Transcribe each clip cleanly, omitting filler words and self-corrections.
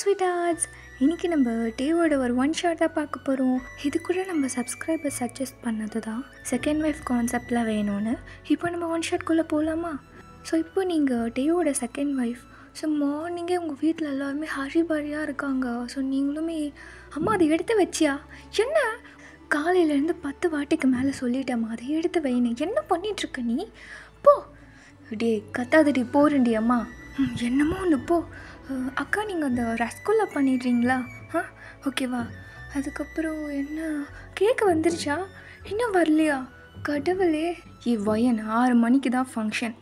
Sweet arts. இன்றைக்கி நம்ம டேவோட ஒரு ஒன் ஷாட் தான் பார்க்க போகிறோம். இது கூட நம்ம சப்ஸ்கிரைபர் சஜஸ்ட் பண்ணது தான் செகண்ட் வைஃப் கான்செப்டில் வேணும்னு. இப்போ நம்ம ஒன் ஷாட்குள்ளே போகலாமா? ஸோ இப்போ நீங்கள் டேவோட செகண்ட் ஒய்ஃப். ஸோ மார்னிங்கே உங்கள் வீட்டில் எல்லாருமே ஹரிபரியாக இருக்காங்க. ஸோ நீங்களுமே அம்மா அதை எடுத்து வச்சியா? என்ன காலையிலேருந்து 10 வாட்டிக்கு மேலே சொல்லிட்டேம்மா அதை எடுத்து வைன்னு. என்ன பண்ணிகிட்ருக்க நீ? போ டே கத்தாதடி போறண்டி அம்மா. என்னமோ ஒன்று போ. அக்கா நீங்கள் அந்த ரஸ்குல்லா பண்ணிடுறீங்களா? ஓகேவா? அதுக்கப்புறம் என்ன கேக்கு வந்துருச்சா? இன்னும் வரலையா? கடவுளே, வயன் 6 மணிக்கு தான் ஃபங்க்ஷன்.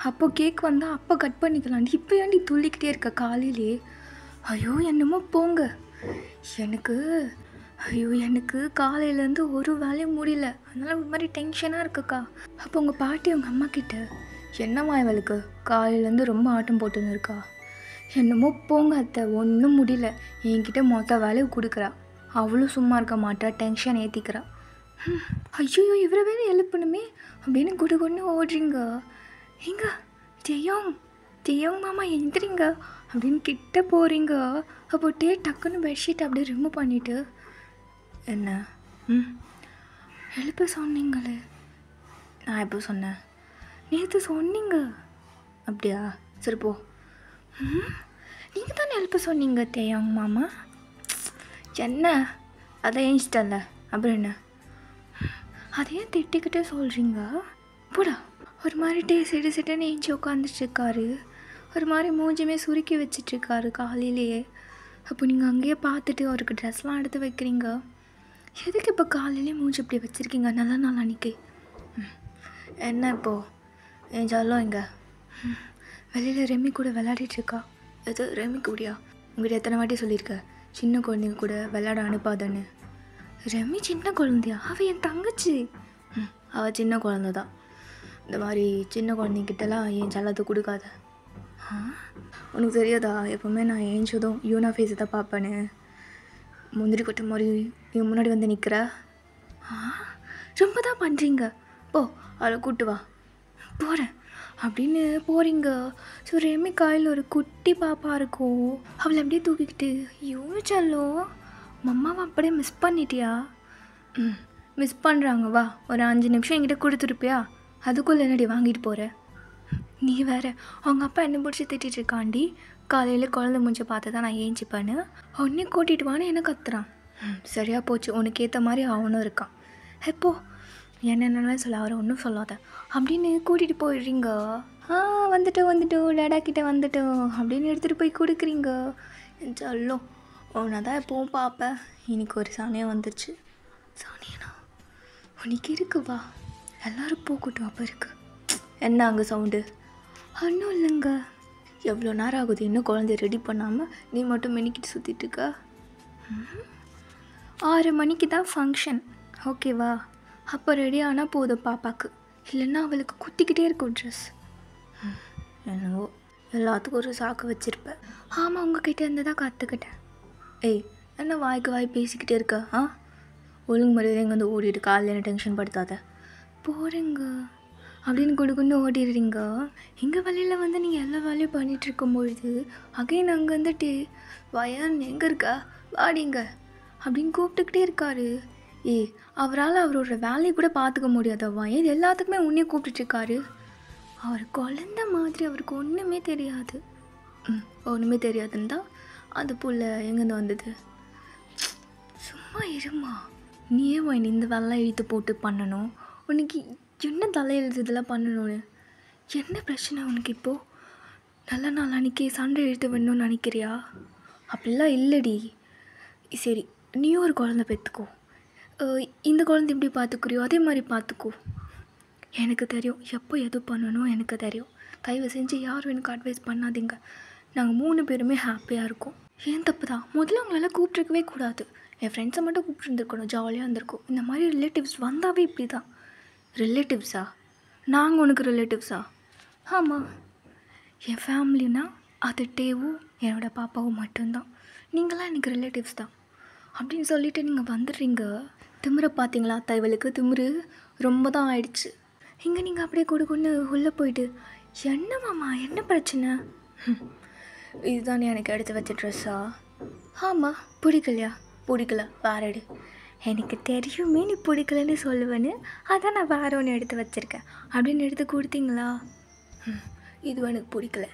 அப்போ கேக் வந்தால் அப்போ கட் பண்ணிக்கலாண்டி. இப்போ ஏன்டி துள்ளிக்கிட்டே இருக்க காலையிலே? ஐயோ என்னமோ போங்க. எனக்கு காலையிலேருந்து ஒரு வேலையும் முடியல. அதனால் ஒரு மாதிரி டென்ஷனாக இருக்குக்கா. அப்போ உங்கள் பாட்டி உங்கள் அம்மா கிட்ட என்னம்மா இவளுக்கு காலையிலேருந்து ரொம்ப ஆட்டம் போட்டுன்னு இருக்கா? என்னமோ போங்க அத்தை, ஒன்றும் முடியல. என்கிட்ட மொத்த வேலையை கொடுக்குறா. அவளும் சும்மா இருக்க மாட்டா, டென்ஷன் ஏற்றிக்கிறா. ஐயோ இவரை வேலை எழுப்பணுமே அப்படின்னு குடுகுன்னு ஓடுறீங்க. எங்க ஜெயோங் மாமா எந்திரிங்க அப்படின்னு கிட்ட போகிறீங்க. அப்போ டக்குன்னு பெட்ஷீட் அப்படியே ரிமூவ் பண்ணிவிட்டு என்ன எழுப்ப சொன்னீங்களே. நான் எப்போ சொன்னேன்? நேற்று சொன்னீங்க. அப்படியா? சரி போ. நீங்கள் தானே எழுப்ப சொன்னீங்க தேயாங் மாமா. என்ன அதை ஏஞ்சிட்டல்ல, அப்புறம் என்ன அதையே திட்டிக்கிட்டே சொல்கிறீங்க? போடா. ஒரு மாதிரி சிட்டுன்னு ஏஞ்சி உட்காந்துட்ருக்காரு. ஒரு மாதிரி மூஞ்சுமே சுருக்கி வச்சிட்ருக்காரு காலையிலேயே. அப்போ நீங்கள் அங்கேயே பார்த்துட்டு அவருக்கு ட்ரெஸ்லாம் எடுத்து வைக்கிறீங்க. எதுக்கு இப்போ காலையிலே மூஞ்சி இப்படி வச்சுருக்கீங்க? நல்ல நாள் அன்றைக்கி என்ன இப்போது என் ஜாலும் இங்கே வெளியில் ரெமி கூட விளையாடிட்டுருக்கா. எது ரெமி கூடியா? உங்கள்கிட்ட எத்தனை வாட்டி சொல்லியிருக்க சின்ன குழந்தைங்க கூட விளையாட அனுப்பாதன்னு? ரெமி சின்ன குழந்தையா? அவள் என் தங்கச்சி. அவள் சின்ன குழந்தை தான். இந்த மாதிரி சின்ன குழந்தைங்கிட்டலாம் என் செல்லத்தை கொடுக்காத. உனக்கு தெரியாதா? எப்போவுமே நான் ஏஞ்சதும் யூனா ஃபேஸை தான் பார்ப்பேன்னு. முந்திரி கொட்டை மாதிரி என் முன்னாடி வந்து நிற்கிற. ரொம்ப தான் பண்ணுறீங்க. போ அவளை கூட்டு வா. போகிறேன் அப்படின்னு போகிறீங்க. ஸோ ரெமி காயில் ஒரு குட்டி பாப்பா இருக்கும். அவளை அப்படியே தூக்கிக்கிட்டு யோசிச்சாலோ மம்மாவை அப்படியே மிஸ் பண்ணிட்டியா? மிஸ் பண்ணுறாங்க. வா ஒரு 5 நிமிஷம் என்கிட்ட கொடுத்துருப்பியா? அதுக்குள்ளே என்னடி வாங்கிட்டு போகிற? நீ வேறு அவங்க அப்பா என்ன பிடிச்சி திட்டிகிட்டு இருக்காண்டி. காலையில் குழந்தை மூஞ்ச பார்த்து தான் நான் ஏஞ்சிப்பேன்னு உடனே கூட்டிகிட்டு வான்னு என்ன கத்துறான். சரியாக போச்சு, உனக்கு ஏற்ற மாதிரி அவனும் இருக்கான். எப்போ என்னென்னலாம் சொல்ல, அவரை ஒன்றும் சொல்லாத அப்படின்னு கூட்டிகிட்டு போயிடுறீங்க. வந்துட்டோம் டேடாக்கிட்ட வந்துட்டோம் அப்படின்னு எடுத்துகிட்டு போய் கொடுக்குறீங்க. சொல்லும் உன்னை தான் எப்போவும் பார்ப்பேன். இன்னைக்கு ஒரு சாணியம் வந்துருச்சு. சாணியனா உனக்கு இருக்குவா? எல்லோரும் போகட்டும். அப்போ இருக்கு என்ன அங்கே சவுண்டு? ஒன்றும் இல்லைங்க. எவ்வளோ நேரம் ஆகுது இன்னும் குழந்தைய ரெடி பண்ணாமல் நீ மட்டும் மெனிக்கிட்டு சுற்றிட்டுருக்க? 6 மணிக்கு தான் ஃபங்க்ஷன், ஓகேவா? அப்போ ரெடி ஆனால் போதும் பாப்பாவுக்கு. இல்லைன்னா அவளுக்கு குத்திக்கிட்டே இருக்கும் ட்ரெஸ். என்னவோ எல்லாத்துக்கும் ஒரு சாக்கு வச்சுருப்பேன். ஆமாம், உங்ககிட்ட இருந்து தான் கற்றுக்கிட்டேன். ஏய் என்ன வாய்க்கு வாய் பேசிக்கிட்டே இருக்க? ஒழுங்கு முறையில் எங்கே வந்து ஓடிட்டு காலையில் என்ன டென்ஷன் படுத்தாத. போகிறேங்க அப்படின்னு கொடுக்குன்னு ஓடிடுறீங்க. எங்கள் வழியில் வந்து நீங்கள் எல்லா வேலையும் பண்ணிகிட்டு இருக்கும்பொழுது அகைன் அங்கே வந்துட்டு வயன் எங்கே இருக்கா வாடிங்க அப்படின்னு கூப்பிட்டுக்கிட்டே இருக்காரு. அவரால் அவரோட வேலையை கூட பார்த்துக்க முடியாத வயன் எல்லாத்துக்குமே உன்னே கூப்பிட்டுட்ருக்காரு. அவர் குழந்த மாதிரி அவருக்கு ஒன்றுமே தெரியாது. ஒன்றுமே தெரியாதுன்னு தான் அந்த புள்ள எங்கேருந்து வந்தது? சும்மா இருமா. நீயே வயன் இந்த வேலைலாம் இழுத்து போட்டு பண்ணணும். உனக்கு என்ன தலையெழுத்து இதெல்லாம் பண்ணணும்னு? என்ன பிரச்சனை உனக்கு இப்போது? நல்ல நாள் அன்றைக்கி சண்டை இழுத்து வேணும்னு நினைக்கிறியா? அப்படிலாம் இல்லடி. சரி நீயும் ஒரு குழந்தை பெற்றுக்கோ. இந்த குழந்தை எப்படி பார்த்துக்குறியோ அதே மாதிரி பார்த்துக்கோ. எனக்கு தெரியும் எப்போ எது பண்ணணும். எனக்கு தெரியும். தயவு செஞ்சு யாரும் எனக்கு அட்வைஸ் பண்ணாதீங்க. நாங்கள் 3 பேருமே ஹாப்பியாக இருக்கோம். ஏன் தப்பு தான். முதல்ல அவங்களெல்லாம் கூப்பிட்ருக்கவே கூடாது. என் ஃப்ரெண்ட்ஸை மட்டும் கூப்பிட்டுருந்துருக்கணும், ஜாலியாக இருந்திருக்கும். இந்த மாதிரி ரிலேட்டிவ்ஸ் வந்தாவே இப்படி தான். ரிலேட்டிவ்ஸா? நாங்கள் உனக்கு ரிலேட்டிவ்ஸா? ஆமாம், என் ஃபேமிலினா அது டேவும் என்னோடய பாப்பாவும் மட்டும்தான். நீங்களாம் எனக்கு ரிலேட்டிவ்ஸ் தான் அப்படின்னு சொல்லிவிட்டு நீங்கள் வந்துடுறீங்க. திமிரை பார்த்தீங்களா? தைவலுக்கு திமிரு ரொம்ப தான் ஆயிடுச்சு. இங்கே நீங்கள் அப்படியே கொடுக்குன்னு உள்ளே போயிட்டு என்ன மாமா என்ன பிரச்சனை? இதுதானே எனக்கு எடுத்து வச்ச ட்ரெஸ்ஸா? ஆமாம். பிடிக்கலையா? பிடிக்கல வேறடி. எனக்கு தெரியுமே நீ பிடிக்கலன்னு சொல்லுவேன்னு, அதான் நான் வேற ஒன்று எடுத்து வச்சுருக்கேன் அப்படின்னு எடுத்து கொடுத்தீங்களா? இது எனக்கு பிடிக்கல.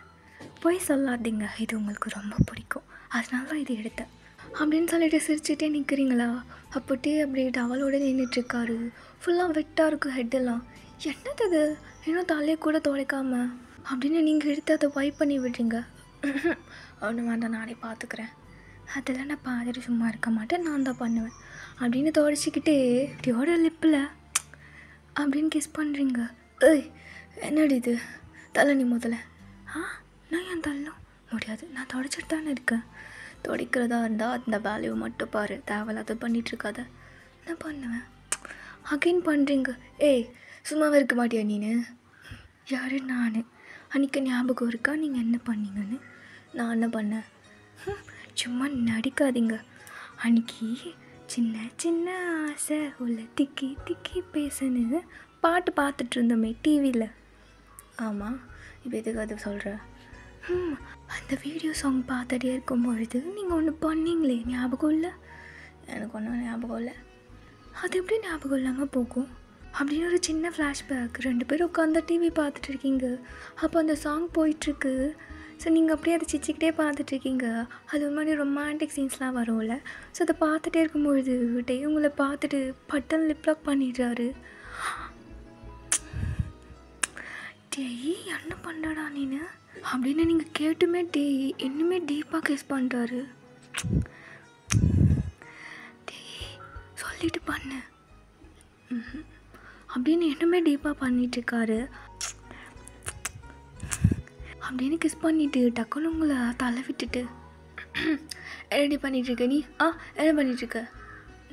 போய் சொல்லாதீங்க, இது உங்களுக்கு ரொம்ப பிடிக்கும், அதனால தான் இது எடுத்தேன் அப்படின்னு சொல்லிட்டு சிரிச்சுட்டே நிற்கிறீங்களா? அப்போட்டே அப்படியே டவலோடு நின்றுட்டுருக்காரு. ஃபுல்லாக வெட்டாக இருக்கும் ஹெட்டெல்லாம். என்னது இது, இன்னும் தலையை கூட துடைக்காம அப்படின்னு நீங்கள் எடுத்து அதை வைப் பண்ணி விடுறீங்க. ஒன்று வேண்டாம், நானே பார்த்துக்கிறேன், அதெல்லாம் நான் பார்த்துட்டு சும்மா இருக்க மாட்டேன், நான் தான் பண்ணுவேன் அப்படின்னு துடைச்சிக்கிட்டே இப்படியோட லிப்பில் அப்படின்னு கிஸ் பண்ணுறீங்க. ஏய் என்னடி இது, தலை நீ முதல்ல. நான் ஏன் தள்ளும் முடியாது, நான் துடைச்சிட்டு தானே இருக்கேன். துடைக்கிறதா இருந்தால் அந்த வேலையை மட்டும் பாரு, தேவையில்லாத பண்ணிகிட்ருக்காத. நான் பண்ணுவேன். அகைன் பண்ணுறீங்க. ஏய் சும்மாவே இருக்க மாட்டியா நீனு? யார்? நான். அன்றைக்கி ஞாபகம் இருக்கா நீங்கள் என்ன பண்ணீங்கன்னு? நான் என்ன பண்ணேன்? சும்மா நடிக்காதீங்க. அன்றைக்கி சின்ன சின்ன ஆசை உள்ள திக்கி திக்கி பேசுன்னு பாட்டு பார்த்துட்டு இருந்தோமே டிவியில். ஆமாம், இப்போ எதுக்கு அது சொல்கிற? அந்த வீடியோ சாங் பார்த்துட்டே இருக்கும்பொழுது நீங்கள் ஒன்று பண்ணீங்களே, ஞாபகம் இல்லை? எனக்கு ஒன்றும் ஞாபகம் இல்லை. அது எப்படி ஞாபகம் இல்லாமல் போகும்? அப்படின்னு ஒரு சின்ன ஃப்ளாஷ்பேக். 2 பேரும் உட்காந்து டிவி பார்த்துட்டு இருக்கீங்க. அப்போ அந்த சாங் போயிட்டுருக்கு. ஸோ நீங்கள் அப்படியே அதை சிச்சிக்கிட்டே பார்த்துட்ருக்கீங்க. அது ஒரு மாதிரி ரொமான்டிக் சீன்ஸ்லாம் வரும்ல. ஸோ அதை பார்த்துட்டே இருக்கும்பொழுது டே உங்களை பார்த்துட்டு பட்டன் லிப்லாக் பண்ணிடுறாரு. டேய் என்ன பண்ணுறடா நீனு அப்படின்னு நீங்கள் கேட்டுமே டேய் இன்னுமே டீப்பாக கேஸ் பண்ணுறாரு. டேய் சொல்லிட்டு பண்ணு அப்படின்னு இன்னுமே டீப்பாக பண்ணிகிட்ருக்காரு. அப்படின்னு கிஸ் பண்ணிவிட்டு டக்குன்னு உங்களை தலை விட்டுட்டு ரெடி பண்ணிகிட்ருக்க நீ? என்ன பண்ணிகிட்ருக்க?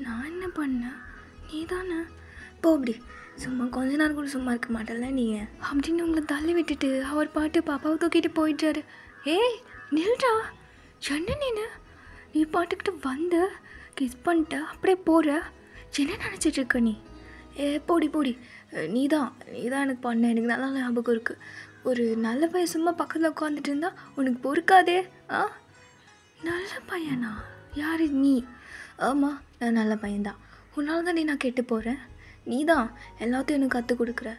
நான் என்ன பண்ணேன்? நீ தானே போ அப்படி. சும்மா கொஞ்ச நேரம் கூட சும்மா இருக்க மாட்டேன்ல நீங்கள் அப்படின்னு உங்களை தள்ளி விட்டுட்டு அவர் பாட்டு பாப்பாவை தூக்கிட்டு போயிட்டாரு. ஏய் நில்றா, என்ன நீ பாட்டுக்கிட்ட வந்த கிஸ் பண்ணிட்ட அப்படியே போகிற, என்ன நினச்சிட்ருக்க நீ? போடி நீ தான் எனக்கு பண்ண, எனக்கு நல்லா ஞாபகம் இருக்குது. ஒரு நல்ல பையன் சும்மா பக்கத்தில் உட்காந்துட்டு இருந்தா உனக்கு பொறுக்காதே? நல்ல பையனா? யார் நீ? ஆமாம் நான் நல்ல பையன்தான். உன்னால தான் நான் கெட்டு போகிறேன். நீ தான் எல்லாத்தையும் எனக்கு கற்றுக் கொடுக்குற.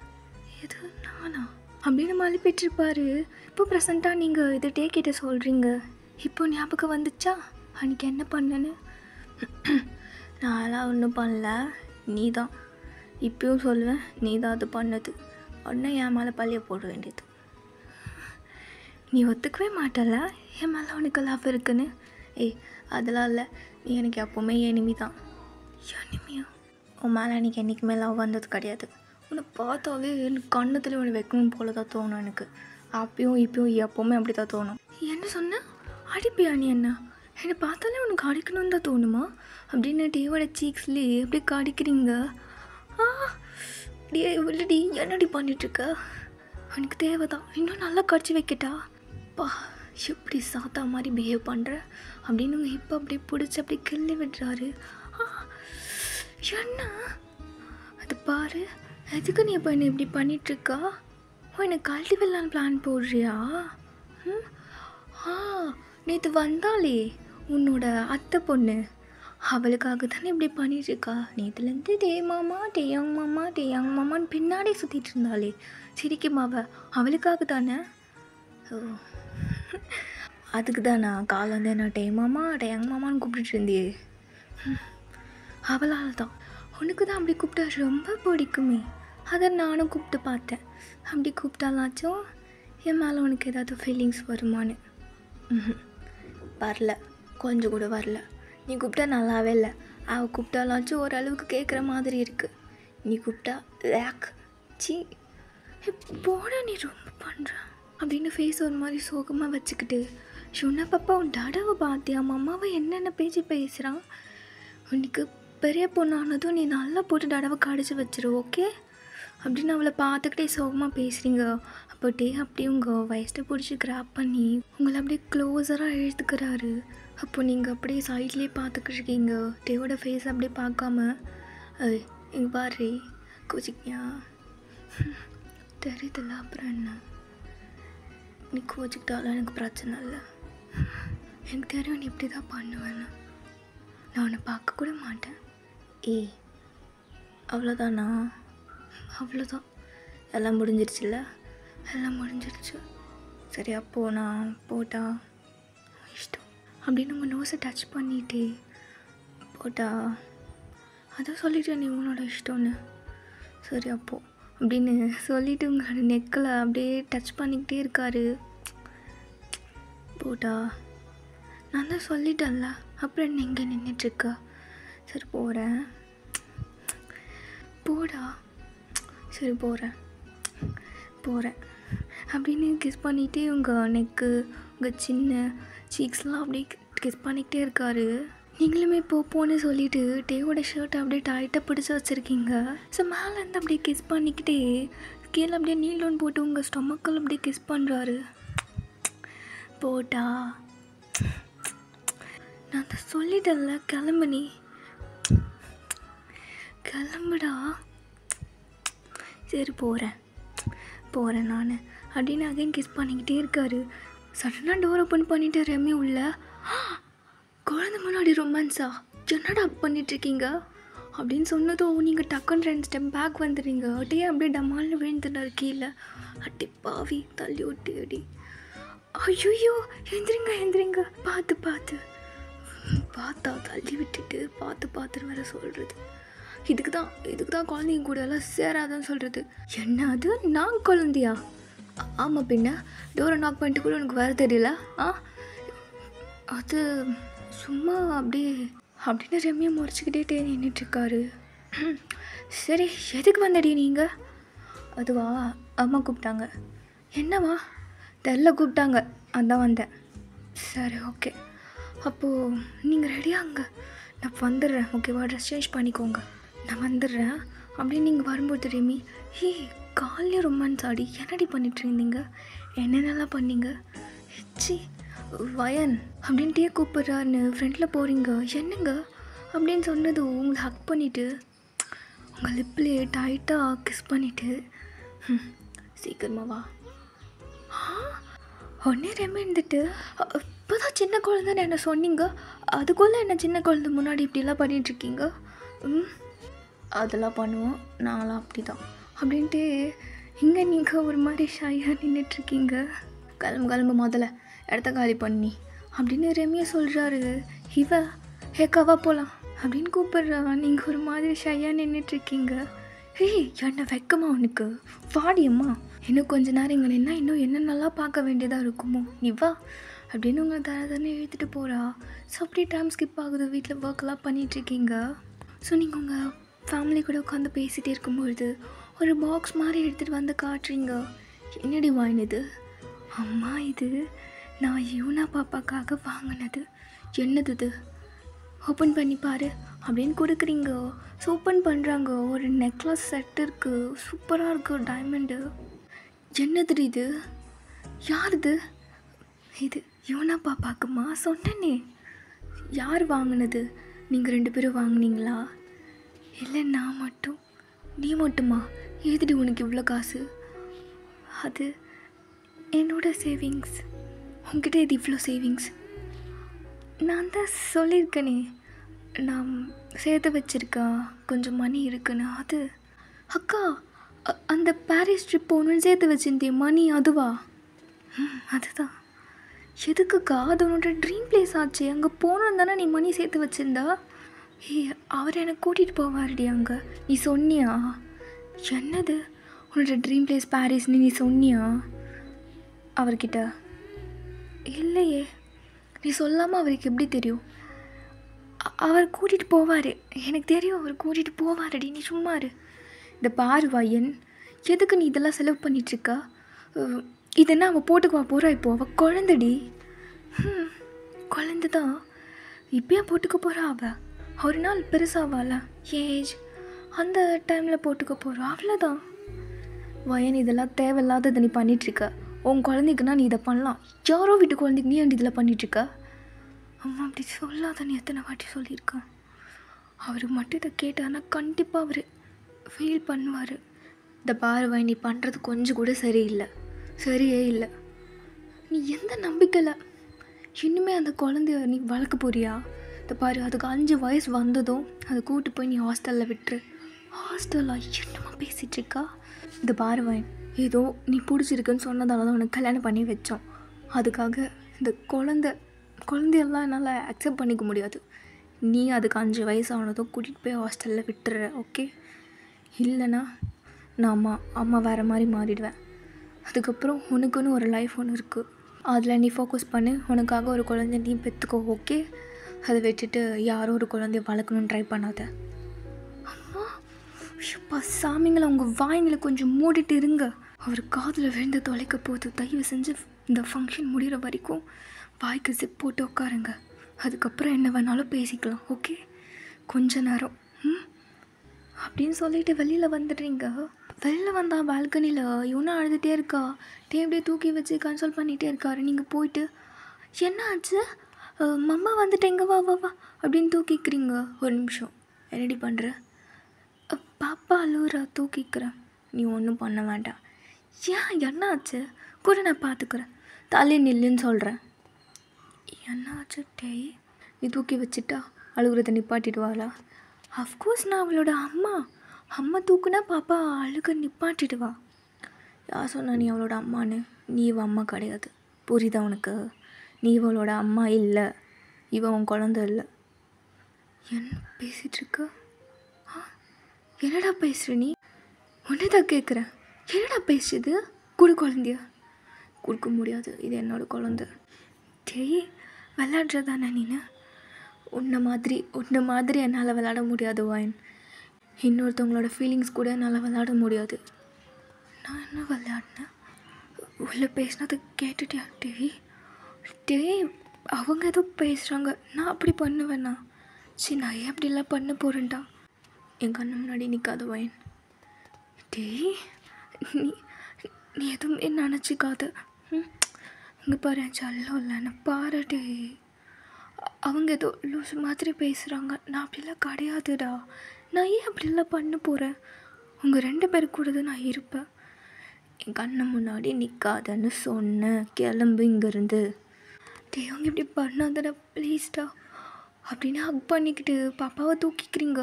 எது நானா அப்படின்னு மழுப்பிட்டுருப்பாரு. இப்போ ப்ரெசண்ட்டாக நீங்கள் இதை டேக்கிட்ட சொல்கிறீங்க. இப்போ ஞாபகம் வந்துச்சா அன்றைக்கி என்ன பண்ணேன்னு? நான்லாம் ஒன்றும் பண்ணல, நீ தான். இப்பயும் சொல்லுவேன், நீ தான் அது பண்ணது. உடனே என் மேலே பழிய போட வேண்டியது. நீ ஒத்துக்கவே மாட்டல என் மேலே உனக்கு லவ் இருக்குன்னு? ஏய் அதெல்லாம் இல்லை, நீ எனக்கு எப்போவுமே எனிமி தான். எனிமியா? உன் மேலே எனக்கு என்றைக்குமே லவ் வந்தது கிடையாது. உன்னை பார்த்தாவே எனக்கு கண்ணத்தில் உன்னை வைக்கணும் போல தான் தோணும் எனக்கு. அப்பயும் இப்பயும் எப்போவுமே அப்படி தான் தோணும். என்ன சொன்ன? அடிப்பியா நீ? என்னை பார்த்தாலே உனக்கு அடிக்கணும்னு தான் தோணுமா அப்படின்னு டேவோட சீக்ஸ்லேயே எப்படி கடிக்கிறீங்க? டே இல்லடி, என்னடி பண்ணிகிட்ருக்க? எனக்கு தேவை தான், இன்னும் நல்லா கடிச்சு வைக்கட்டா? பா எப்படி சாத்தா மாதிரி பிஹேவ் பண்ணுற அப்படின்னு இப்போ அப்படியே பிடிச்சி அப்படியே கிள்ளி விடுறாரு. என்ன அது பாரு, எதுக்கு நீ இப்போ என்ன இப்படி பண்ணிகிட்ருக்கா? எனக்கு கழட்டி விடலான்னு பிளான் போடுறியா? நேற்று வந்தாலே உன்னோட அத்தை பொண்ணு, அவளுக்காக தானே இப்படி பண்ணிகிட்ருக்கா? நேற்றுலேருந்து டேயாங் மாமான்னு பின்னாடி சுற்றிட்டு இருந்தாளே சிரிக்குமாவ, அவளுக்காக தானே? ஓ அதுக்கு தானா கால் வந்து என்ன டேயாங் மாமான்னு கூப்பிட்டுட்டு இருந்தியே? அவளால் தான். உனக்கு தான் அப்படி கூப்பிட்டா ரொம்ப பிடிக்குமே, அதை நானும் கூப்பிட்டு பார்த்தேன். அப்படி கூப்பிட்டாலாச்சும் என் மேலே உனக்கு ஏதாவது ஃபீலிங்ஸ் வருமானு? வரல, கொஞ்சம் கூட வரல. நீ கூப்பிட்டா நல்லாவே இல்லை. அவள் கூப்பிட்டாலாச்சும் ஓரளவுக்கு கேட்குற மாதிரி இருக்குது. நீ கூப்பிட்டா லேக் சி போட நீ ரொம்ப பண்ணுற அப்படின்னு ஃபேஸ் ஒரு மாதிரி சோகமாக வச்சுக்கிட்டு, சொன்ன பாப்பா உன் டாடாவை பார்த்தியா? அம்மாவை என்னென்ன பேச்சு பேசுகிறான். உனக்கு பெரிய பொண்ணானதும் நீ நல்லா போட்டு டாடாவை கடிச்சு வச்சிரு, ஓகே அப்படின்னு அவளை பார்த்துக்கிட்டே சோகமாக பேசுகிறீங்க. அப்போ டே அப்படியே உங்கள் வயசில் பிடிச்சி கிராப் பண்ணி உங்களை அப்படியே க்ளோஸராக இழுத்துக்கிறாரு. அப்போ நீங்கள் அப்படியே சைட்லேயே பார்த்துக்கிட்டு இருக்கீங்க. டேவோட ஃபேஸ் அப்படியே பார்க்காம, இங்கே பாரு கோச்சிக்கியா தெரியுதுல்ல, அப்புறம் என்ன? நீ கோச்சிக்கிட்டாலும் எனக்கு பிரச்சனை இல்லை. எனக்கு தெரியும் நீ இப்படி தான் பண்ணுவேன்னு. நான் உன்னை பார்க்க கூட மாட்டேன். ஏய் அவ்வளோதானா? அவ்வளோதான், எல்லாம் முடிஞ்சிருச்சுல்ல? எல்லாம் முடிஞ்சிருச்சு. சரி அப்போது நான் போட்டா இஷ்டம் அப்படின்னு உங்கள் நோஸை டச் பண்ணிட்டே போட்டா அதான் சொல்லிட்டேன் நீ உன்னோட இஷ்டம்னு. சரி அப்போது அப்படின்னு சொல்லிவிட்டு உங்களோட நெக்கில் அப்படியே டச் பண்ணிக்கிட்டே இருக்காரு. போட்டா நான் தான் சொல்லிட்டேன்ல, அப்புறம் என்ன இங்கே நின்றுட்டுருக்கா? சரி போகிறேன், போடா. சரி போகிறேன் அப்படின்னு கிஸ் பண்ணிகிட்டே உங்கள் நெக்கு உங்கள் சின்ன சீக்ஸ்லாம் அப்படியே கிஸ் பண்ணிக்கிட்டே இருக்காரு. நீங்களுமே போன்னு சொல்லிவிட்டு டேவோட ஷர்ட்டை அப்படியே டைட்டாக பிடிச்சி வச்சுருக்கீங்க. ஸோ மேலேருந்து அப்படியே கிஸ் பண்ணிக்கிட்டே கீழே அப்படியே நீலோன் போட்டு உங்கள் ஸ்டொமக்கில் அப்படியே கிஸ் பண்ணுறாரு. போட்டா நான் அதை சொல்லிட்டேன்ல, கிளம்பு நீ, கிளம்புடா. சரி போகிறேன் நான் அப்படின்னு அகைன் கிஸ் பண்ணிக்கிட்டே இருக்காரு. சடனாக டோர் ஓப்பன் பண்ணிவிட்டு ரெமி உள்ள, குழந்தை முன்னாடி ரொமான்ஸா, என்னடா பண்ணிகிட்ருக்கீங்க அப்படின்னு சொன்னதும் நீங்கள் டக்குன்னு 2 ஸ்டெப் பேக் வந்துடுறீங்க. அப்படியே அப்படியே டமால்னு விழுந்துட்டார் கீழே. அட்டி பாவி, தள்ளி விட்டு அடி. ஐயோ எந்திரிங்க, பார்த்து பார்த்தா தள்ளி விட்டுட்டு பார்த்துன்னு வேற சொல்கிறது. இதுக்கு தான் குழந்தைங்க கூட எல்லாம் சேராதான்னு சொல்கிறது. என்ன அது, நான் குழந்தையா? ஆமாம் பின்ன, டோரை நாக் பண்ணிட்டு கூட உனக்கு வேறு தெரியல? அது சும்மா அப்படியே அப்படின்னு ரெமியை முறைச்சிக்கிட்டே நின்றுட்டுருக்காரு. சரி எதுக்கு வந்தடி நீங்கள்? அதுவா, அம்மா கூப்பிட்டாங்க. என்னவா? தெரில, கூப்பிட்டாங்க, அதான் வந்தேன். சரி ஓகே, அப்போது நீங்கள் ரெடியாங்க, நான் வந்துடுறேன். ஓகேவா, ட்ரெஸ் சேஞ்ச் பண்ணிக்கோங்க, நான் வந்துடுறேன் அப்படின்னு நீங்கள் வரும்போது ரெமி, காலையே ரொமான்ஸ் ஆடி என்னடி பண்ணிட்டு இருந்தீங்க? என்னென்னலாம் பண்ணீங்க? சி வயன் அப்படின்ட்டே கூப்பிட்றாருன்னு ஃப்ரெண்டில் போகிறீங்க, என்னங்க அப்படின்னு சொன்னது உங்களை ஹக் பண்ணிவிட்டு உங்கள் லிப்லேயே டைட்டாக கிஸ் பண்ணிவிட்டு சீக்கிரமா வா. ஒன்றே ரெமி இருந்துட்டு, இப்போ தான் சின்ன குழந்தைன்னு என்ன சொன்னீங்க, அதுக்குள்ளே என்ன சின்ன குழந்தை முன்னாடி இப்படிலாம் பண்ணிகிட்ருக்கீங்க? அதெல்லாம் பண்ணுவோம், நான்லாம் அப்படி தான் அப்படின்ட்டு இங்கே நீங்கள் ஒரு மாதிரி ஷையாக நின்றுட்டுருக்கீங்க. கிளம்பு முதல்ல, இடத்த காலி பண்ணி அப்படின்னு ரெமியை சொல்கிறாரு. ஹேக்காவா போகலாம் அப்படின்னு கூப்பிட்றா. நீங்கள் ஒரு மாதிரி ஷையாக நின்றுட்டுருக்கீங்க. என்ன வெக்கமா உனக்கு? வாடியம்மா, இன்னும் கொஞ்ச நேரம் இங்கே நின்னா இன்னும் என்ன நல்லா பார்க்க வேண்டியதாக இருக்குமோ, நீ வா அப்படின்னு உங்களை தானே இழுத்துட்டு போகிறா. ஸோ அப்படியே டைம் ஸ்கிப் ஆகுது, வீட்டில் ஒர்க்கெலாம் பண்ணிகிட்ருக்கீங்க. ஸோ நீங்கள் உங்கள் ஃபேமிலி கூட உட்காந்து பேசிகிட்டே இருக்கும்பொழுது ஒரு பாக்ஸ் மாதிரி எடுத்துகிட்டு வந்து காட்டுறீங்க. என்னடி வாங்கினது? அம்மா இது நான் யூனா பாப்பாக்காக வாங்கினது. என்னது இது? ஓப்பன் பண்ணி பாரு அப்படின்னு கொடுக்குறீங்க. ஸோ ஓப்பன் பண்ணுறாங்க, ஒரு நெக்லஸ் செட் இருக்குது, சூப்பராக இருக்குது, டைமண்டு. என்னது இது? யார் இது? இது யூனா பாப்பாக்குமா? சொன்னேனே. யார் வாங்கினது? நீங்கள் 2 பேரும் வாங்கினீங்களா? இல்லை நான் மட்டும். நீ மட்டுமா? ஏதுடி உனக்கு இவ்வளோ காசு? அது என்னோடய சேவிங்ஸ். உங்ககிட்ட இது இவ்வளோ சேவிங்ஸ்? நான் தான் சொல்லியிருக்கேனே, நான் சேர்த்து வச்சுருக்கேன், கொஞ்சம் மணி இருக்குன்னு. அது அக்கா, அந்த பாரிஸ் ட்ரிப் போகணுன்னு சேர்த்து வச்சுருந்தேன் மணி, அதுவா? அதுதான். எதுக்குக்கா? அது உன்னோட ட்ரீம் பிளேஸ் ஆச்சு, அங்கே போகணுன்னு தானே நீ மணி சேர்த்து வச்சுருந்தா? அவர் என்னை கூட்டிகிட்டு போவாருடி அங்கே. நீ சொன்னியா? என்னது உன்னோட ட்ரீம் பிளேஸ் பாரிஸ்ன்னு நீ சொன்னியா அவர்கிட்ட? இல்லையே, நீ சொல்லாமல் அவருக்கு எப்படி தெரியும்? அவர் கூட்டிகிட்டு போவார், எனக்கு தெரியும், அவர் கூட்டிகிட்டு போவாரடி, நீ சும்மா இரு. இந்த பாரு வயன், எதுக்கு நீ இதெல்லாம் செலவு பண்ணிகிட்ருக்கா? இதென்ன அவள் போட்டுக்குவா போகிறா? இப்போது அவள் குழந்தடி. குழந்தை தான், இப்போயே போட்டுக்க போகிறா அவள். ஒரு நாள் பெருசாவாள ஏஜ், அந்த டைமில் போட்டுக்க போகிறா, அவ்வளோதான். வயன் இதெல்லாம் தேவையில்லாதது நீ பண்ணிகிட்ருக்க. உன் குழந்தைக்குன்னா நீ இதை பண்ணலாம், யாரோ வீட்டு குழந்தைக்கு நீ ஏன் இதெல்லாம் பண்ணிகிட்ருக்க? அம்மா அப்படி சொல்லாத, நீ எத்தனை வாட்டி சொல்லியிருக்கேன். அவர் மட்டும் இதை கேட்டார்னா கண்டிப்பாக அவர் ஃபீல் பண்ணுவார். இந்த பாருவா, நீ பண்ணுறது கொஞ்சம் கூட சரியே இல்லை. நீ எந்த நம்பிக்கையில் இன்னுமே அந்த குழந்தைய நீ வளர்க்க போறியா? இதை பாரு, அதுக்கு 5 வயசு வந்ததும் அதை கூப்பிட்டு போய் நீ ஹாஸ்டலில் விட்டுரு. ஹாஸ்டலா? என்னம்மா பேசிகிட்ருக்கா? இந்த பாரு வயன், ஏதோ நீ பிடிச்சிருக்குன்னு சொன்னதால தான் உனக்கு கல்யாணம் பண்ணி வச்சோம். அதுக்காக இந்த குழந்தையெல்லாம் என்னால் அக்செப்ட் பண்ணிக்க முடியாது. நீ அதுக்கு 5 வயசு ஆனதும் கூட்டிகிட்டு போய் ஹாஸ்டலில் விட்டுற, ஓகே? இல்லைனா நான் அம்மா வேறு மாதிரி மாறிடுவேன். அதுக்கப்புறம் உனக்குன்னு ஒரு லைஃப் ஒன்று இருக்குது, அதில் நீ ஃபோக்கஸ் பண்ணு. உனக்காக ஒரு குழந்தை நீ பெற்றுக்கோ, ஓகே? அதை விட்டுட்டு யாரோ ஒரு குழந்தைய வளர்க்கணுன்னு ட்ரை பண்ணாத. அம்மா, ஷப்பா சாமிங்களை, உங்கள் வாய்ங்களை கொஞ்சம் மூடிட்டு இருங்க. அவர் காதில் விழுந்து தொலைக்க போது. தயவு செஞ்சு இந்த ஃபங்க்ஷன் முடிகிற வரைக்கும் வாய்க்கு ஜிப் போட்டு உட்காருங்க. அதுக்கப்புறம் என்ன வேணாலும் பேசிக்கலாம், ஓகே? கொஞ்ச நேரம் அப்படின்னு சொல்லிட்டு வெளியில் வந்துடுறீங்க. வெளியில் வந்தால் பால்கனியில் இவனும் அழுதுகிட்டே இருக்கா. டேபிளே தூக்கி வச்சு கன்சோல் பண்ணிகிட்டே இருக்காரு. நீங்கள் போயிட்டு என்ன ஆச்சு, மம்மா வந்துட்டேங்க, வா வா வா அப்படின்னு தூக்கிக்கிறீங்க. ஒரு நிமிஷம், ரெடி பண்ணுற, பாப்பா அழுவுறா, தூக்கிக்கிறேன். நீ ஒன்றும் பண்ண வேண்டாம். ஏன், என்ன ஆச்சு? கூட நான் பார்த்துக்கிறேன். தள்ளி நில்லுன்னு சொல்கிறேன். என்ன ஆச்சு டேய்? நீ தூக்கி வச்சுட்டா அழுகுறத நிப்பாட்டிடுவாளா? அஃப்கோர்ஸ் நான் அவளோட அம்மா தூக்குனா பாப்பா அழுக நிப்பாட்டிடுவா. யார் சொன்னா நீ அவளோட அம்மான்னு? நீ இவ அம்மா கிடையாது, புரியுதா உனக்கு? நீ இவளோட அம்மா இல்லை, இவன் உன் குழந்தை இல்லை. என்ன பேசிகிட்ருக்க? என்னடா பேசுகிற நீ? ஒன்றுதான் கேட்குறேன், என்னடா பேசுது? குழந்தைய கொடுக்க முடியாது, இது என்னோட குழந்தை. டேய், விளையாடுறதானே நீனு? உன்னை மாதிரி என்னால் விளையாட முடியாது வாயின். இன்னொருத்தவங்களோட ஃபீலிங்ஸ் கூட என்னால் விளையாட முடியாது. நான் என்ன விளையாடினேன்? உள்ள பேசினது கேட்டுட்டியா? டேய் அவங்க ஏதோ பேசுகிறாங்க, நான் அப்படி பண்ணுவேண்ணா? சரி, நான் ஏன் அப்படிலாம் பண்ண போகிறேன்டா? என் கண்ணு முன்னாடி நிற்காத வாயின். டேய், நீ எதுவுமே நினச்சிக்காத. இங்கே பாரு, என் செல்லம் இல்லைன்னு பாரு. டேய், அவங்க ஏதோ லூஸ் மாதிரி பேசுகிறாங்க, நான் அப்படிலாம் கிடையாதுடா. நான் ஏன் அப்படிலாம் பண்ண போகிறேன்? உங்கள் 2 பேர் கூட தான் நான் இருப்பேன். என் கண்ணு முன்னாடி நிற்காதன்னு சொன்னேன், கிளம்பு இங்கேருந்து. டே, அவங்க இப்படி பண்ணாதடா ப்ளீஸ்டா அப்படின்னு ஹக் பண்ணிக்கிட்டு பாப்பாவை தூக்கிக்கிறீங்க.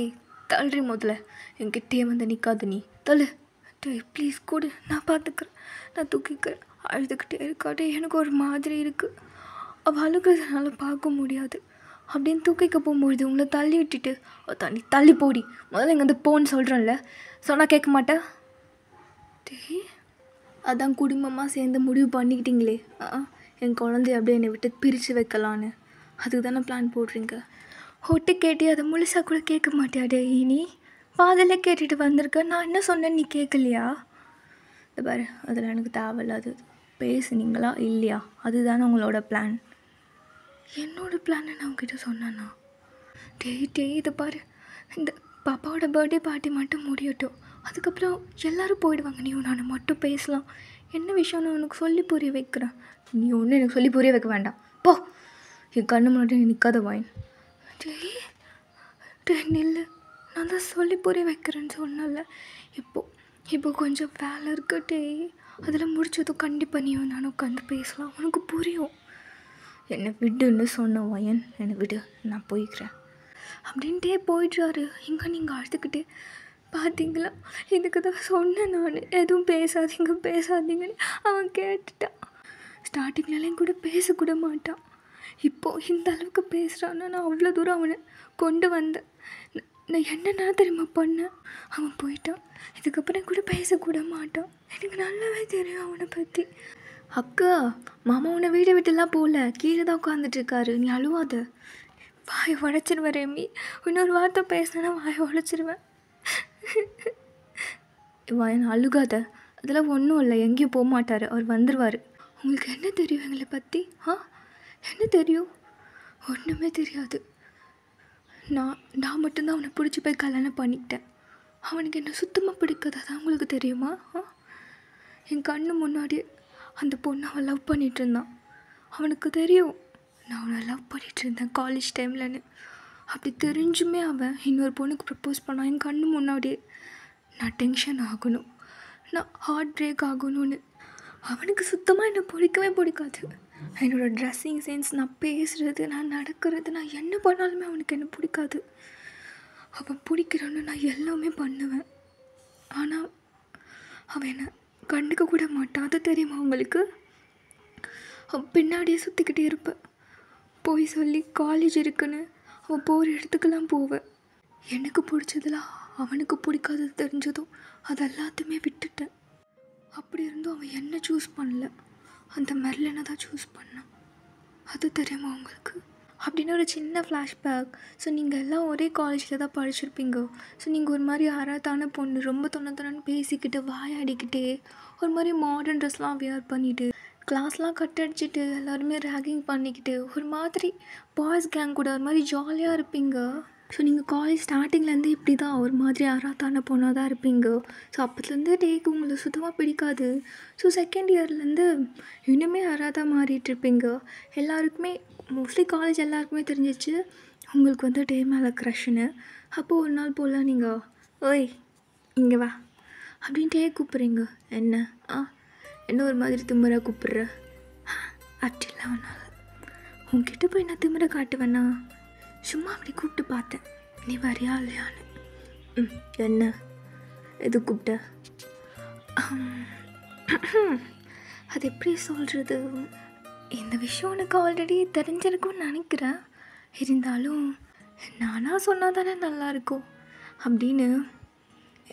ஏய் தள்ளுறி, முதல்ல என்கிட்டே வந்து நிற்காது, நீ தள்ளு. டே ப்ளீஸ் கொடு, நான் பார்த்துக்கிறேன், நான் தூக்கிக்கிறேன். அழுதுகிட்டே இருக்காட்டே, எனக்கு ஒரு மாதிரி இருக்குது. அவள் அழுகிறதுனால பார்க்க முடியாது. அப்படின்னு தூக்கிக்க போகும்பொழுது உங்களை தள்ளி விட்டுட்டு, நீ தள்ளி போடி, முதல்ல இங்கேருந்து போன்னு சொல்கிறேன்ல, சொன்னால் கேட்க மாட்டேன். டே, அதான் குடும்பமாக சேர்ந்து முடிவு பண்ணிக்கிட்டீங்களே என் குழந்தைய அப்படியே என்னை விட்டு பிரித்து வைக்கலான்னு. அதுக்கு தானே பிளான் போடுறீங்க. ஒட்டு கேட்டி அதை முழுசாக கூட கேட்க மாட்டியாடே? இனி பாதில் கேட்டுட்டு வந்திருக்க, நான் என்ன சொன்னேன்னு நீ கேட்கலையா? இந்த பாரு, அதில் எனக்கு தேவையில்லாது. பேசுனீங்களா இல்லையா, அதுதானே உங்களோட பிளான். என்னோடய பிளானை நான் உங்ககிட்ட சொன்னேன்னா? டே இதை பாரு, இந்த பாப்பாவோட பர்த்டே பார்ட்டி மட்டும் முடியட்டும், அதுக்கப்புறம் எல்லோரும் போயிடுவாங்க, நீயும் நான் மட்டும் பேசலாம். என்ன விஷயம் நான் உனக்கு சொல்லி புரிய வைக்கிறேன். நீ ஒன்றும் எனக்கு சொல்லி புரிய வைக்க வேண்டாம், போ. என் கண்ணு முன்னாடி நிற்காத வாயின். டே நில்லு, நான் தான் சொல்லி புரிய வைக்கிறேன்னு சொன்னல. இப்போ கொஞ்சம் வேலை இருக்கட்டே, அதில் முடிச்சதும் கண்டிப்பாக நீயும் நானும் உட்காந்து பேசலாம், உனக்கு புரியும். என்னை விடுன்னு சொன்ன வயன், என்னை விடு, நான் போய்க்கிறேன் அப்படின்ட்டே போயிடுறாரு. இங்கே நீங்கள் அழுதுகிட்டே, பார்த்தீங்களா, இதுக்கு தான் சொன்னேன் நான், எதுவும் பேசாதீங்கன்னு. அவன் கேட்டுட்டான். ஸ்டார்டிங்லலாம் கூட பேசக்கூட மாட்டான், இப்போது இந்த அளவுக்கு பேசுகிறான்னா நான் அவ்வளோ தூரம் அவனை கொண்டு வந்தேன். நான் என்னென்ன தெரியுமா பண்ணேன்? அவன் போயிட்டான், இதுக்கப்புறம் கூட பேசக்கூட மாட்டான். எனக்கு நல்லாவே தெரியும் அவனை பற்றி. அக்கா, மாமா உன்னை வீடை விட்டுலாம் போகல, கீழே தான் உட்காந்துட்ருக்காரு, நீ அழுவாத. வாயை உடைச்சிருவேன் ரேமி, இன்னொரு வார்த்தை பேசினா வாயை உடைச்சிருவேன். வாயன் அழுகாத, அதெல்லாம் ஒன்றும் இல்லை, எங்கேயும் போக மாட்டார், அவர் வந்துடுவார். உங்களுக்கு என்ன தெரியும் எங்களை பற்றி? என்ன தெரியும்? ஒன்றுமே தெரியாது. நான் மட்டும்தான் அவனை பிடிச்சி போய் கல்யாணம் பண்ணிக்கிட்டேன். அவனுக்கு என்ன சுத்தமாக பிடிக்காது, அதான் உங்களுக்கு தெரியுமா? என் கண்ணு முன்னாடி அந்த பொண்ணை அவன் லவ் பண்ணிகிட்டு இருந்தான். அவனுக்கு தெரியும் நான் அவனை லவ் பண்ணிகிட்டு இருந்தேன் காலேஜ் டைம்லன்னு. அப்படி தெரிஞ்சுமே அவன் இன்னொரு பொண்ணுக்கு ப்ரப்போஸ் பண்ணான் என் கண்ணு முன்னாடியே. நான் டென்ஷன் ஆகணும், நான் ஹார்ட் பிரேக் ஆகணும்னு. அவனுக்கு சுத்தமாக என்னை பிடிக்கவே பிடிக்காது. என்னோடய ட்ரெஸ்ஸிங் சென்ஸ், நான் பேசுகிறது, நான் நடக்கிறது, நான் என்ன பண்ணாலுமே அவனுக்கு என்ன பிடிக்காது. அவன் பிடிக்கிறான்னு நான் எல்லாமே பண்ணுவேன். ஆனால் அவன் என்னை கண்டுக்க கூட மாட்டான். அது தெரியுமா உங்களுக்கு? அவன் பின்னாடியே சுற்றிக்கிட்டே இருப்பேன். போய் சொல்லி காலேஜ் இருக்குன்னு அவன் போகிற இடத்துக்கெல்லாம் போவேன். எனக்கு பிடிச்சதெல்லாம் அவனுக்கு பிடிக்காதது தெரிஞ்சதும் அது எல்லாத்தையுமே விட்டுட்டேன். அப்படி இருந்தும் அவன் என்ன சூஸ் பண்ணல, அந்த மெர்லினை தான் சூஸ் பண்ணான். அது தெரியுமா உங்களுக்கு? அப்படின்னு ஒரு சின்ன ஃப்ளாஷ்பேக். ஸோ நீங்கள் எல்லாம் ஒரே காலேஜில் தான் படிச்சிருப்பீங்க. ஸோ நீங்கள் ஒரு மாதிரி அறத்தான பொண்ணு, ரொம்ப தொண்ணு பேசிக்கிட்டு வாயாடிக்கிட்டே ஒரு மாதிரி மாடர்ன் ட்ரெஸ்லாம் வியர் பண்ணிவிட்டு கிளாஸ்லாம் கட் அடிச்சுட்டு எல்லாருமே ரேகிங் பண்ணிக்கிட்டு ஒரு மாதிரி பாய்ஸ் கேங் கூட ஒரு மாதிரி ஜாலியாக இருப்பீங்க. ஸோ நீங்கள் காலேஜ் ஸ்டார்டிங்லேருந்து இப்படி தான் ஒரு மாதிரி அறாத்தான பொண்ணாக தான் இருப்பீங்க. ஸோ அப்போத்துலேருந்து டேக்கு உங்களுக்கு சுத்தமாக பிடிக்காது. ஸோ செகண்ட் இயர்லேருந்து இன்னுமே அறாத்தாக மாறிட்டுருப்பீங்க. எல்லாருக்குமே மோஸ்ட்லி காலேஜ் எல்லாருக்குமே தெரிஞ்சிச்சு உங்களுக்கு வந்து டே மேலே க்ரஷ்ஷுன்னு. அப்போது ஒரு நாள் போல் நீங்கள் ஓய் இங்கே வா அப்படின்னு டே கூப்பிட்றீங்க. என்ன என்ன ஒரு மாதிரி திமிராக கூப்பிட்ற? அப்படிலாம் ஒன்றால் உங்ககிட்ட போய் நான் திமிரை காட்டுவேண்ணா, சும்மா அப்படி கூப்பிட்டு பார்த்தேன் நீ வரியா இல்லையான்னு. என்ன எது கூப்பிட்ட? அது எப்படி சொல்கிறது, இந்த விஷயம் உனக்கு ஆல்ரெடி தெரிஞ்சிருக்கும்னு நினைக்கிறேன். இருந்தாலும் நானாக சொன்னால் தானே நல்லாயிருக்கும் அப்படின்னு.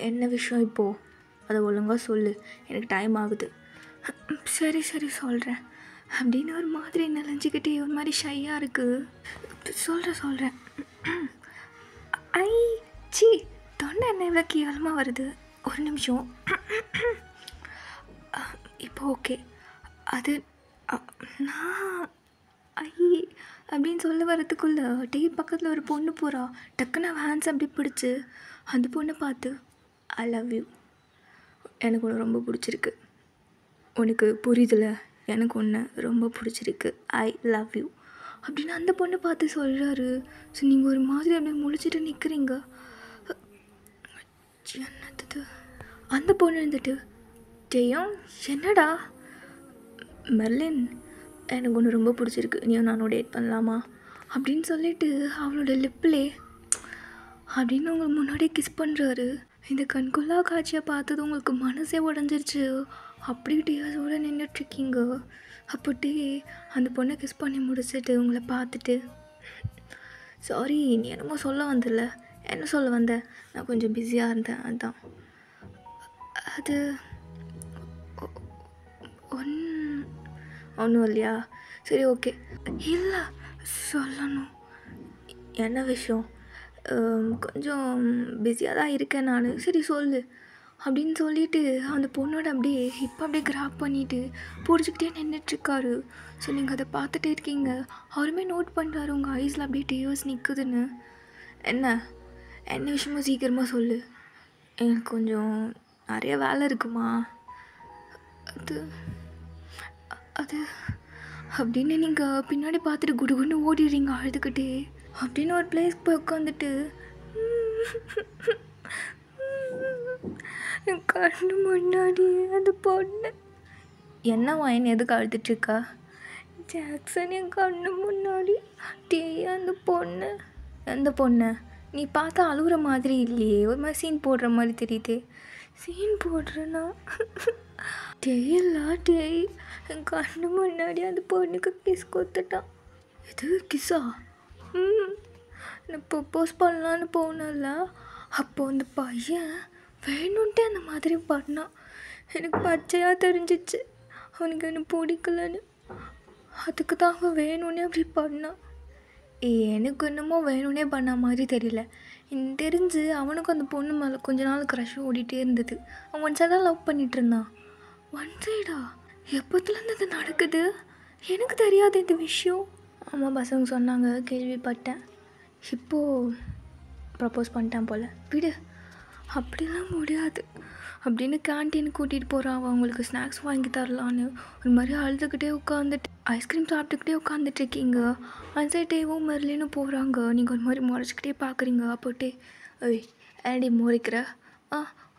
என்ன விஷயம் இப்போது? அதை ஒழுங்காக சொல்லு, எனக்கு டைம் ஆகுது. சரி சரி சொல்கிறேன் அப்படின்னு ஒரு மாதிரி நினைஞ்சிக்கிட்டே ஒரு மாதிரி ஷையாக இருக்குது. சொல்கிறேன். ஐ சி தொண்டை என்ன இவ்வளோ கேவலமாக வருது. ஒரு நிமிஷம். இப்போ ஓகே. அது நான் ஐ அப்படின்னு சொல்ல வரத்துக்குள்ளே டீ பக்கத்தில் ஒரு பொண்ணு போகிறா. டக்குன்னு ஹேண்ட்ஸ் அப்படி பிடிச்சி அந்த பொண்ணை பார்த்து ஐ லவ் யூ, எனக்கு ஒன்று ரொம்ப பிடிச்சிருக்கு, உனக்கு புரியுதுல, எனக்கு ஒன்று ரொம்ப பிடிச்சிருக்கு, ஐ லவ் யூ அப்படின்னு அந்த பொண்ணை பார்த்து சொல்கிறாரு. ஸோ நீங்கள் ஒரு மாதிரி அப்படியே முழிச்சிட்டு நிற்கிறீங்க. என்னது அந்த பொண்ணு இருந்துட்டு ஜெயம் என்னடா? மெர்லின் எனக்கு ஒன்று ரொம்ப பிடிச்சிருக்கு, நீயும் நானும் டேட் பண்ணலாமா அப்படின்னு சொல்லிட்டு அவளோட லிப்லே அப்படின்னு உங்களுக்கு முன்னாடியே கிஸ் பண்ணுறாரு. இந்த கண்கொள்ளா காட்சியை பார்த்தது உங்களுக்கு மனசே உடஞ்சிருச்சு. அப்படி டீஸோடு நின்றுட்டுருக்கீங்க. அப்போட்டே அந்த பொண்ணை கிஸ் பண்ணி முடிச்சுட்டு உங்களை பார்த்துட்டு சாரி நீ என்னமோ சொல்ல வந்தில்ல, என்ன சொல்ல வந்த? நான் கொஞ்சம் பிஸியாக இருந்தேன் அதான். அது ஒன்றும் இல்லையா? சரி ஓகே. இல்லை சொல்லணும். என்ன விஷயம்? கொஞ்சம் பிஸியாக தான் இருக்கேன் நான். சரி சொல்லு அப்படின்னு சொல்லிவிட்டு அந்த பொண்ணோட அப்படியே இப்போ அப்படியே கிராப் பண்ணிவிட்டு பிடிச்சிக்கிட்டே நின்றுட்டுருக்காரு. ஸோ நீங்கள் அதை பார்த்துட்டே இருக்கீங்க. அவருமே நோட் பண்ணுறாரு உங்கள் ஐஸில் அப்படியே டீயர்ஸ் நிற்குதுன்னு. என்ன விஷயமோ சீக்கிரமாக சொல்லு, எனக்கு கொஞ்சம் நிறைய வேலை இருக்குமா. அது அப்படின்னு நீங்கள் பின்னாடி பார்த்துட்டு குடுகுன்னு ஓடிடுறீங்க அழுதுகிட்டே. அப்படின்னு ஒரு பிளேஸ்க்கு போய் உட்காந்துட்டு என் கண்ணு முன்னாடி அந்த பொண்ணு. என்னவா என்ன எதுக்கு அழுதுட்டுருக்கா? ஜாக்சன் என் கண்ணு முன்னாடி டே அந்த பொண்ணு. எந்த பொண்ணு? நீ பார்த்தா அழுகுற மாதிரி இல்லையே, ஒரு மாதிரி சீன் போடுற மாதிரி தெரியுதே. சீன் போடுறேன்னா டேயில்லா டேய் என் கண்ணு முன்னாடி அந்த பொண்ணுக்கு கிஸ் கொடுத்துட்டான். இது கிஸ்ஸா? நான் ப்ரப்போஸ் பண்ணலான்னு போனல, அப்போ அந்த பையன் வேணுன்ட்டு அந்த மாதிரி பண்ணான். எனக்கு பச்சையாக தெரிஞ்சிச்சு அவனுக்கு என்ன பிடிக்கலன்னு. அதுக்கு தான் அவன் வேணும்னே அப்படி பண்ணான். எனக்கு என்னமோ வேணும்னே பண்ண மாதிரி தெரியல. எனக்கு தெரிஞ்சு அவனுக்கும் அந்த பொண்ணு மேலே கொஞ்ச நாள் க்ரஷ் ஓடிட்டே இருந்தது. அவன் ஒன் சைடாக லவ் பண்ணிகிட்டு இருந்தான். ஒன் சைடா? எப்போத்துலேருந்து இது நடக்குது? எனக்கு தெரியாது இந்த விஷயம். ஆமாம் பசங்க சொன்னாங்க, கேள்விப்பட்டேன். இப்போது ப்ரப்போஸ் பண்ணிட்டான் போல். விடு, அப்படிலாம் முடியாது அப்படின்னு கேன்டீனுக்கு கூட்டிகிட்டு போகிறான். அவன் அவங்களுக்கு ஸ்நாக்ஸ் வாங்கி தரலான்னு ஒரு மாதிரி அழுதுகிட்டே உட்காந்துட்டு ஐஸ்கிரீம் சாப்பிட்டுக்கிட்டே உட்காந்துட்ருக்கீங்க. அன்சைட்டேவும் மெர்லின்னு போகிறாங்க. நீங்கள் ஒரு மாதிரி முறைச்சிக்கிட்டே பார்க்குறீங்க. அப்போட்டே ஏய் ஏன்டி முறைக்கிற?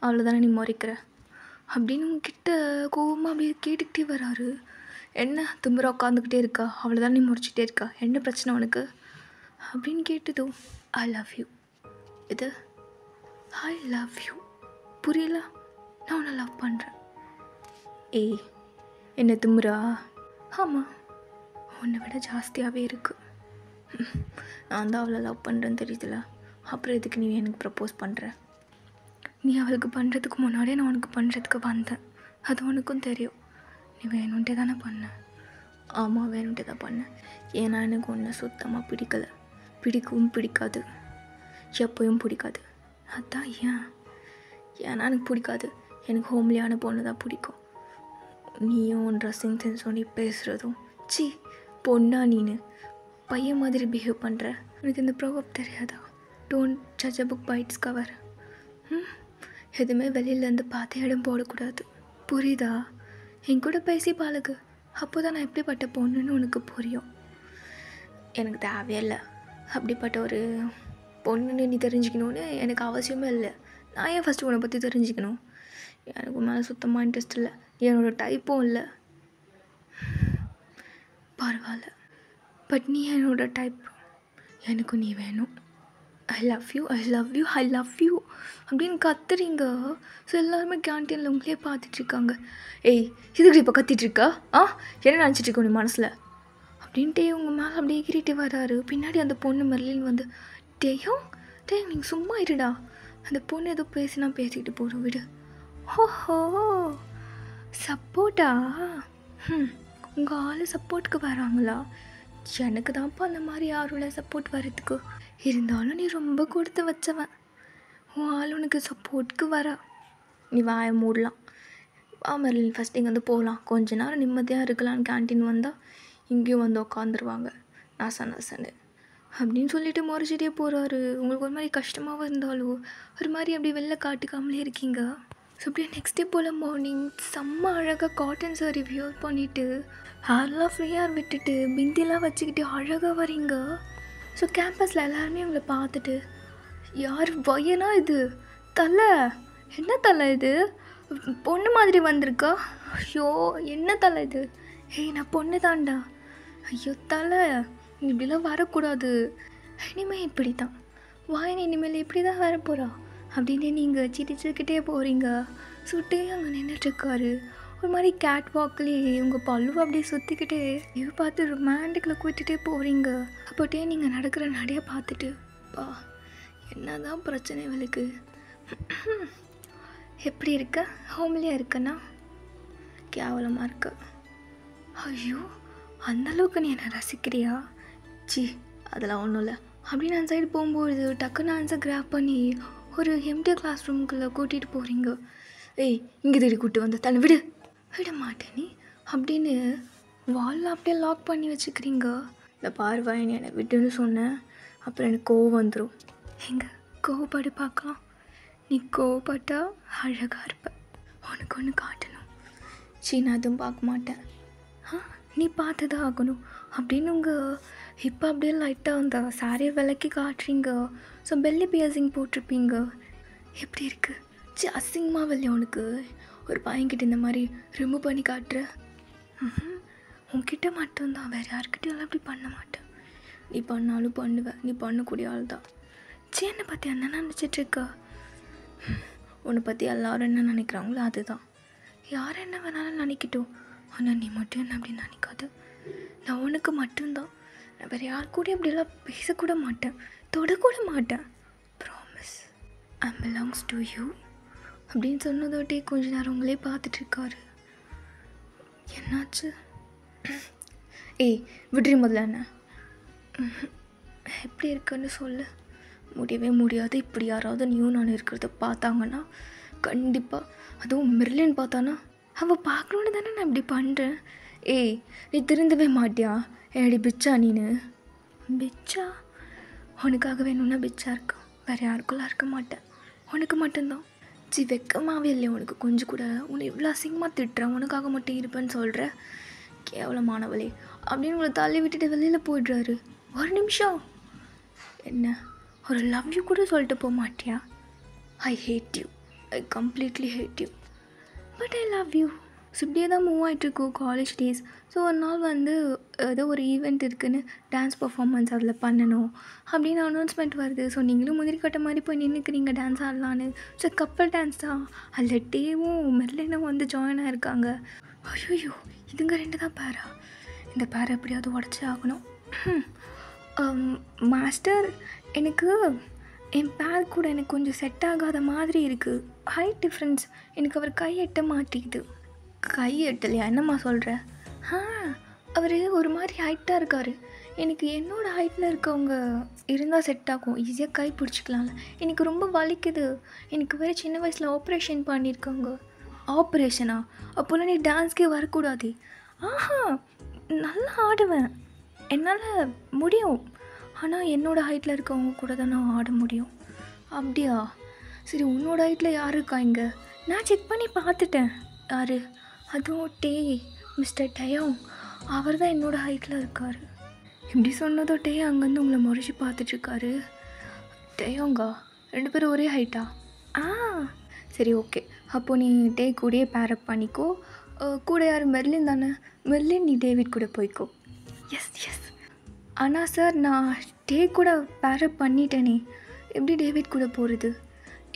அவ்வளோதானே நீ முறைக்கிற அப்படின்னு உங்ககிட்ட கோவமாக அப்படியே கேட்டுக்கிட்டே வராரு. என்ன திமிரா உட்காந்துக்கிட்டே இருக்கா, அவ்வளோதான் நீ முடிச்சுட்டே இருக்கா, என்ன பிரச்சனை உனக்கு அப்படின்னு கேட்டதும் ஐ லவ் யூ. இது ஐ லவ் யூ புரியல, நான் உன்னை லவ் பண்ணுறேன். ஏய் என்ன திமிரா? ஆமாம், உன்னை விட ஜாஸ்தியாகவே இருக்குது. நான் தான் அவளை லவ் பண்ணுறேன்னு தெரியுதுல, அப்புறம் எதுக்கு நீ எனக்கு ப்ரப்போஸ் பண்ணுற? நீ அவளுக்கு பண்ணுறதுக்கு முன்னாடியே நான் உனக்கு பண்ணுறதுக்கு வந்தேன், அது உனக்கும் தெரியும். நீ வேணுன்ட்டே தானே பண்ண? ஆமாம், வேணுன்ட்டே தான் பண்ணேன். ஏன்னா எனக்கு ஒன்றை சுத்தமாக பிடிக்கலை, பிடிக்கவும் பிடிக்காது, எப்போயும் பிடிக்காது. அதான் ஏன்னா எனக்கு பிடிக்காது. எனக்கு ஹோம்லியான பொண்ணு தான் பிடிக்கும். நீயும் ட்ரெஸ்ஸிங் சென்ஸும் நீ பேசுகிறதும் சி பொண்ணா நீனு பையன் மாதிரி பிஹேவ் பண்ணுற. எனக்கு இந்த ப்ரோவப் தெரியாதா? Don't judge a book by its cover. எதுவுமே வெளியிலேருந்து பார்த்து இடம் போடக்கூடாது, புரியுதா? என் கூட பேசி பழகு, அப்போ தான் நான் எப்படிப்பட்ட பொண்ணுன்னு உனக்கு புரியும். எனக்கு தேவையில்லை அப்படிப்பட்ட ஒரு பொண்ணுன்னு நீ தெரிஞ்சுக்கணுன்னு எனக்கு அவசியமே இல்லை. நான் ஏன் ஃபஸ்ட்டு உன்னை பற்றி தெரிஞ்சுக்கணும்? எனக்கு மேலே சுத்தமாக இன்ட்ரெஸ்ட் இல்லை, என்னோடய டைப்பும் இல்லை. பரவாயில்ல, பட் நீ என்னோட டைப், எனக்கு நீ வேணும். ஐ love you, I love you, I love you அப்படின்னு கத்துறீங்க. ஸோ எல்லாருமே கேன்டீனில் உங்களே பார்த்துட்ருக்காங்க. ஏய் இதுக்கு இப்போ கத்திட்டுருக்கா? என்ன நினச்சிட்ருக்கோம் நீ மனசில் அப்படின்ட்டு உங்கள் மேலே அப்படியே எகிரிட்டு வராரு. பின்னாடி அந்த பொண்ணு மெர்லின் வந்து டேயும் நீங்கள் சும்மா இருடா, அந்த பொண்ணு ஏதோ பேசினா பேசிக்கிட்டு போகிறோம் விடு. ஓஹோ சப்போர்ட்டா? உங்கள் ஆள் சப்போர்ட்டுக்கு வராங்களா? எனக்கு தான்ப்பா அந்த மாதிரி யாரோட சப்போர்ட் வர்றதுக்கு. இருந்தாலும் நீ ரொம்ப கொடுத்து வச்சவன், உன் ஆள் உனக்கு சப்போர்ட்டுக்கு வரா. நீ வாயை மூடலாம். வா மெர்லின், ஃபஸ்ட் இங்கே வந்து போகலாம், கொஞ்ச நேரம் நிம்மதியாக இருக்கலான்னு. கேன்டீன் வந்தால் இங்கேயும் வந்து உட்காந்துருவாங்க நசன்னு அப்படின்னு சொல்லிட்டு முறைச்சிட்டே போகிறாரு. உங்களுக்கு ஒரு மாதிரி கஷ்டமாகவும் இருந்தாலும் ஒரு மாதிரி அப்படி வெளில காட்டுக்காமலே இருக்கீங்க. ஸோ அப்படியே நெக்ஸ்ட் டே போல் மார்னிங் செம்ம அழகாக காட்டன் சாரி வியர் பண்ணிவிட்டு ஹேர்லாம் ஃப்ரீயாக விட்டுட்டு பிந்திலாம் வச்சுக்கிட்டு அழகாக வரீங்க. ஸோ கேம்பஸில் எல்லாருமே உங்களை பார்த்துட்டு யார் பையனா இது, தலை என்ன தலை இது, பொண்ணு மாதிரி வந்திருக்கா, ஐயோ என்ன தலை இது, ஏய் நான் பொண்ணு தான்டா, ஐயோ தலை இப்படிலாம் வரக்கூடாது, இனிமேல் இப்படி தான் வாயின், இனிமேல் இப்படி தான் வரப்போகிறா அப்படின்னு நீங்கள் சிரிச்சுக்கிட்டே போகிறீங்க. சுட்டே அங்கே நின்றுட்டுருக்காரு. ஒரு மாதிரி கேட் வாக்லேயே உங்கள் பல்லுவை அப்படியே சுற்றிக்கிட்டே இவ பார்த்து ரொமான்டிக்கில் கூட்டிகிட்டே போகிறீங்க. அப்போட்டே நீங்கள் நடக்கிற நடைய பார்த்துட்டு பா என்ன தான் பிரச்சனை இவளுக்கு, எப்படி இருக்க, ஹோம்லியாக இருக்கண்ணா, கேவலமாக இருக்க, ஐயோ அந்தளவுக்கு நீ என்னை ரசிக்கிறியா, சி அதெல்லாம் ஒன்றும் இல்லை அப்படின்னு அந்த சைடு போகும்போது டக்குன்னு ஆன்சர் கிராப் பண்ணி ஒரு எம்டி கிளாஸ் ரூமுக்குள்ளே கூட்டிகிட்டு போகிறீங்க. ஏய் இங்கே தேடி கூப்பிட்டு வந்த தன்னை விடு, விட மாட்டேன் நீ அப்படின்னு வாலில் அப்படியே லாக் பண்ணி வச்சுக்கிறீங்க. இந்த பார்வாயின்னு என்னை விட்டுன்னு சொன்னேன், அப்புறம் எனக்கு கோவம் வந்துடும். எங்கே கோவப்படு பார்க்கலாம், நீ கோவப்பட்டா அழகாக இருப்ப, உனக்கு ஒன்று காட்டணும். நான் அதுவும் பார்க்க மாட்டேன், நீ பார்த்து தான் ஆகணும் அப்படின்னு உங்கள் இப்போ அப்படியே லைட்டாக அந்த சாரியை விலைக்கு காட்டுறீங்க. ஸோ பெல்லி பியர்சிங் போட்டிருப்பீங்க. எப்படி இருக்குது, அசிங்கமாக இல்லையா உனக்கு? ஒரு பையன்கிட்ட இந்த மாதிரி ரிமூவ் பண்ணி காட்டுற. உன்கிட்ட மட்டும்தான், வேறு யார்கிட்டையும் அப்படி பண்ண மாட்டேன். நீ பண்ணாலும் பண்ணுவேன், நீ பண்ணக்கூடிய ஆள் தான். என்னை பற்றி என்ன நினச்சிட்ருக்கா? உன்னை பற்றி எல்லோரும் என்ன நினைக்கிறாங்களோ அதுதான். யார் என்ன வேணாலும் நினைக்கட்டும், ஆனால் நீ மட்டும் என்ன அப்படி நினைக்காது. நான் உனக்கு மட்டும்தான், நான் வேறு யார் கூட அப்படியெல்லாம் பேசக்கூட மாட்டேன், தொடக்கூட மாட்டேன், promise. I belongs to you அப்படின்னு சொன்னதோட்டே கொஞ்ச நேரம் உங்களே பார்த்துட்ருக்காரு. என்னாச்சு? ஏய் விட்ரி முதல்ல என்ன, எப்படி இருக்குன்னு சொல்லு. முடியவே முடியாது. இப்படி யாராவது நீயும் நான் இருக்கிறத பார்த்தாங்கன்னா கண்டிப்பாக, அதுவும் மெர்லின் பார்த்தானா, அவள் பார்க்கணுன்னு தானே நான் இப்படி பண்ணுறேன். ஏய் நீ திருந்தவே மாட்டியா? ஏடி பிச்சா நீனு? பிச்சா உனக்காக வேணும்னா பிச்சா இருக்கா, வேறு யாருக்குள்ளே இருக்க மாட்டேன், உனக்கு மட்டும்தான். வெக்கமாகவே இல்லை உனக்கு கொஞ்சம் கூட? உன்னை இவ்வளோ அசிங்கமாக திட்டுறேன், உனக்காக மட்டும் இருப்பேன்னு சொல்கிற, கேவலமானவளே அப்படின்னு உங்களை தள்ளி விட்டுட்டு வெளியில் போய்ட்றாரு. ஒரு நிமிஷம், என்ன ஒரு லவ் யூ கூட சொல்லிட்டு போக மாட்டியா? I hate you, I completely hate you, but I love you. So இப்படியே தான் மூவ் ஆகிட்ருக்கோம் காலேஜ் டேஸ். ஸோ ஒரு நாள் வந்து ஏதோ ஒரு ஈவெண்ட் இருக்குதுன்னு டான்ஸ் பர்ஃபார்மன்ஸ் அதில் பண்ணணும் அப்படின்னு அனௌன்ஸ்மெண்ட் வருது. ஸோ நீங்களும் முந்திரி கட்ட மாதிரி போய் நின்றுக்கிறீங்க டான்ஸ் ஆடலான்னு. ஸோ கப்பல் டான்ஸ் தான். அதில் டேவும் மெர்லினும் வந்து ஜாயின் ஆகிருக்காங்க. ஐயோ, இதுங்க 2 தான் பேரா? இந்த பேரை எப்படியாவது உடச்சி ஆகணும். மாஸ்டர், எனக்கு என் பேர் கூட எனக்கு கொஞ்சம் செட் ஆகாத மாதிரி இருக்குது. Height difference. எனக்கு அவர் கை எட்ட மாட்டேங்குது. கை எட்டலையா? என்னம்மா சொல்கிற? அவர் ஒரு மாதிரி ஹைட்டாக இருக்கார். எனக்கு என்னோடய ஹைட்டில் இருக்கவங்க இருந்தால் செட் ஆகும், ஈஸியாக கை பிடிச்சிக்கலாம்ல. எனக்கு ரொம்ப வலிக்குது. எனக்கு வேறு சின்ன வயசில் ஆப்ரேஷன் பண்ணியிருக்காங்க. ஆப்ரேஷனா? அப்போல்லாம் நீ டான்ஸ்க்கே வரக்கூடாது. நல்லா ஆடுவேன், என்னால் முடியும். ஆனால் என்னோடய ஹைட்டில் இருக்கவங்க கூட தான் நான் ஆட முடியும். அப்படியா? சரி, உன்னோட ஹைட்டில் யார் இருக்கா இங்கே? நான் செக் பண்ணி பார்த்துட்டேன். யார்? அதுவும் மிஸ்டர் டயோங். அவர் தான் என்னோடய ஹைட்டில் இருக்கார். இப்படி சொன்னதோ அங்கேருந்து உங்களை முறைச்சி பார்த்துட்ருக்காரு. டயோங்கா? 2 பேரும் ஒரே ஹைட்டா? சரி, ஓகே. அப்போது நீ கூடயே பேரப் பண்ணிக்கோ. கூட யார்? மெர்லின் தானே? மெர்லின், நீ டேவிட் கூட போய்க்கோ. எஸ். ஆனால் சார், நான் கூட பேரப் பண்ணிட்டேனே, எப்படி டேவிட் கூட போகிறது?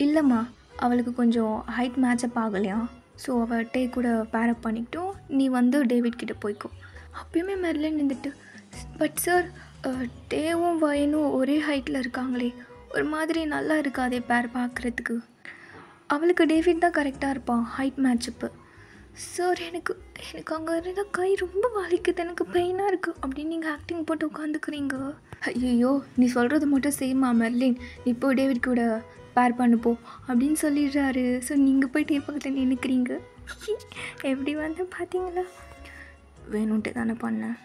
இல்லைம்மா, அவளுக்கு கொஞ்சம் ஹைட் மேட்சப் ஆகலையா. ஸோ அவள் கூட பேரப் பண்ணிக்கிட்டோம். நீ வந்து டேவிட் கிட்டே போய்க்கோ. அப்பயுமே மெர்லின் இருந்துட்டு, பட் சார், டேவும் வயனும் ஒரே ஹைட்டில் இருக்காங்களே, ஒரு மாதிரி நல்லா இருக்காதே பேர் பார்க்குறதுக்கு. அவளுக்கு டேவிட் தான் கரெக்டாக இருப்பான் ஹைட் மேட்சப்பு. சார், எனக்கு அங்கே இருந்தால் கை ரொம்ப வலிக்குது, எனக்கு பெயினாக இருக்குது அப்படின்னு நீங்கள் ஆக்டிங் போட்டு உட்காந்துக்கிறீங்க. ஐயோ, நீ சொல்கிறது மட்டும் செய்யுமா மெர்லின், நீ போய் டேவிட் கூட பேர் பண்ணுப்போ அப்படின்னு சொல்லிடுறாரு. ஸோ நீங்கள் போய் பக்கத்தில் நின்றுக்கிறீங்க. எப்படி வந்து பார்த்தீங்களா? வேணுன்ட்டு தானே பண்ணேன்.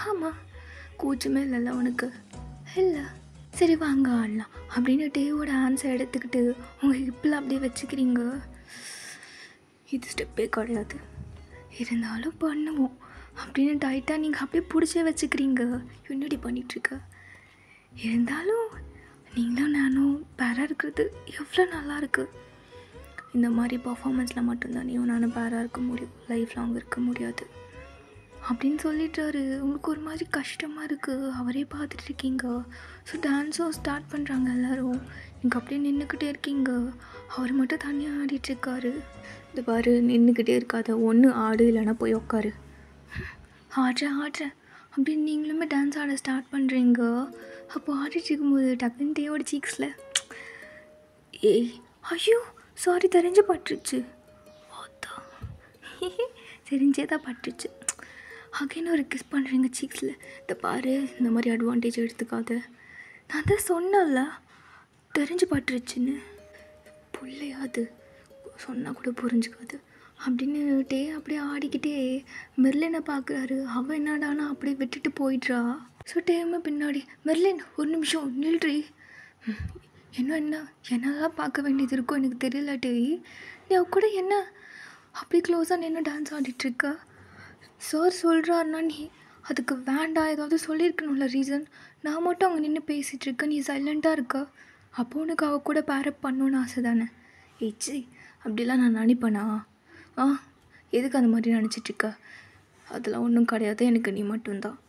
ஆமாம், கூச்சமே இல்லைல்ல உனக்கு? இல்லை. சரி வாங்க ஆடலாம் அப்படின்னு டேவோட ஆன்சை எடுத்துக்கிட்டு உங்கள் ஹிப்பில் அப்படியே வச்சுக்கிறீங்க. இது ஸ்டெப்பே கிடையாது, இருந்தாலும் பண்ணுவோம் அப்படின்னு டைட்டாக நீங்கள் அப்படியே பிடிச்சே வச்சுக்கிறீங்க. என்னடி பண்ணிகிட்ருக்க? இருந்தாலும் நீங்களும் நானும் பேராக இருக்கிறது எவ்வளோ நல்லாயிருக்கு. இந்த மாதிரி பர்ஃபார்மன்ஸில் மட்டும்தான் நீயும் நானும் பேராக இருக்க முடியும், லைஃப் லாங் இருக்க முடியாது அப்படின்னு சொல்லிட்டாரு. உங்களுக்கு ஒரு மாதிரி கஷ்டமாக இருக்குது, அவரே பார்த்துட்ருக்கீங்க. ஸோ டான்ஸும் ஸ்டார்ட் பண்ணுறாங்க எல்லோரும். நீங்கள் அப்படியே நின்றுக்கிட்டே இருக்கீங்க, அவர் மட்டும் தனியாக ஆடிட்டுருக்காரு. இந்த பாரு, நின்றுக்கிட்டே இருக்காத, ஒன்று ஆடு இல்லைன்னா போய் உட்காரு. ஆடுறேன் அப்படின்னு நீங்களுமே டான்ஸ் ஆட ஸ்டார்ட் பண்ணுறீங்க. அப்போ ஆடிட்டு இருக்கும்போது டக்குன்னு டேவோட சீக்ஸில் ஐயோ சாரி, தெரிஞ்சு பட்டுருச்சு. தெரிஞ்சே தான் பட்டுருச்சு. அகைன் ஒரு கிஸ் பண்ணுறீங்க சீக்ஸில். இந்த பாரு, இந்த மாதிரி அட்வான்டேஜ் எடுத்துக்காத, நான் தான் சொன்னல தெரிஞ்சு பட்டுருச்சுன்னு. பிள்ளையாது சொன்னால் கூட புரிஞ்சுக்காது அப்படின்னு அப்படியே ஆடிக்கிட்டே மெர்லினை பார்க்குறாரு. அவன் என்னடானா அப்படியே விட்டுட்டு போயிட்றா. ஸோ டேமே பின்னாடி, மெர்லின் ஒரு நிமிஷம் நில்றி. என்னெல்லாம் பார்க்க வேண்டியது இருக்கும் எனக்கு தெரியல டே. நீ அவ கூட என்ன அப்படி க்ளோஸாக நின்று டான்ஸ் ஆடிட்டுருக்க? சார் சொல்கிறாருன்னா நீ அதுக்கு வேண்டாம், ஏதாவது சொல்லியிருக்கணும்ல ரீசன். நான் மட்டும் அங்கே நின்று பேசிகிட்ருக்கேன், நீ சைலண்ட்டாக இருக்க. அப்போ உனக்கு அவள் கூட பேரப் பண்ணணுன்னு ஆசை தானே? ஏச்சி, அப்படிலாம் நான் நினைப்பேனா? எதுக்கு அந்த மாதிரி நினச்சிட்ருக்க? அதெல்லாம் ஒன்றும் கிடையாது, எனக்கு நீ மட்டும்தான்.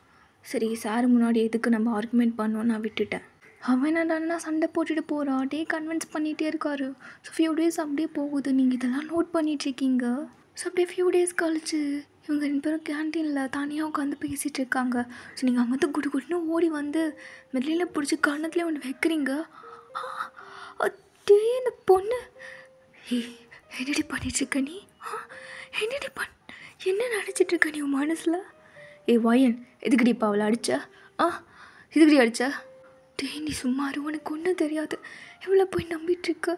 சரி, சார் முன்னாடி எதுக்கு நம்ம ஆர்குமெண்ட் பண்ணோன்னு நான் விட்டுட்டேன். அவன் என்னடான்னா சண்டை போட்டுட்டு போகிறான், கன்வின்ஸ் பண்ணிகிட்டே இருக்காரு. ஸோ ஃபியூ டேஸ் அப்படியே போகுது, நீங்கள் இதெல்லாம் நோட் பண்ணிகிட்ருக்கீங்க. ஸோ அப்படியே ஃபியூ டேஸ் கழிச்சு இவங்க 2 பேரும் கேன்டீனில் தனியாக உட்காந்து பேசிகிட்டு இருக்காங்க. ஸோ நீங்கள் அங்கேருந்து குடுன்னு ஓடி வந்து மெல்லியில் பிடிச்சி கண்ணத்துலேயே ஒன்று வைக்கிறீங்க. அதே இந்த பொண்ணு, என்னடி பண்ணிகிட்ருக்க நீ? என்ன நினச்சிட்ருக்க நீ உன் மனசில்? வயன், எதுக்கடி இப்போ அவளை அடித்தா? எதுக்கடி அடித்தா? நீ சும்மாரு, உனக்கு ஒன்றும் தெரியாது. இவளை போய் நம்பிட்டுருக்க.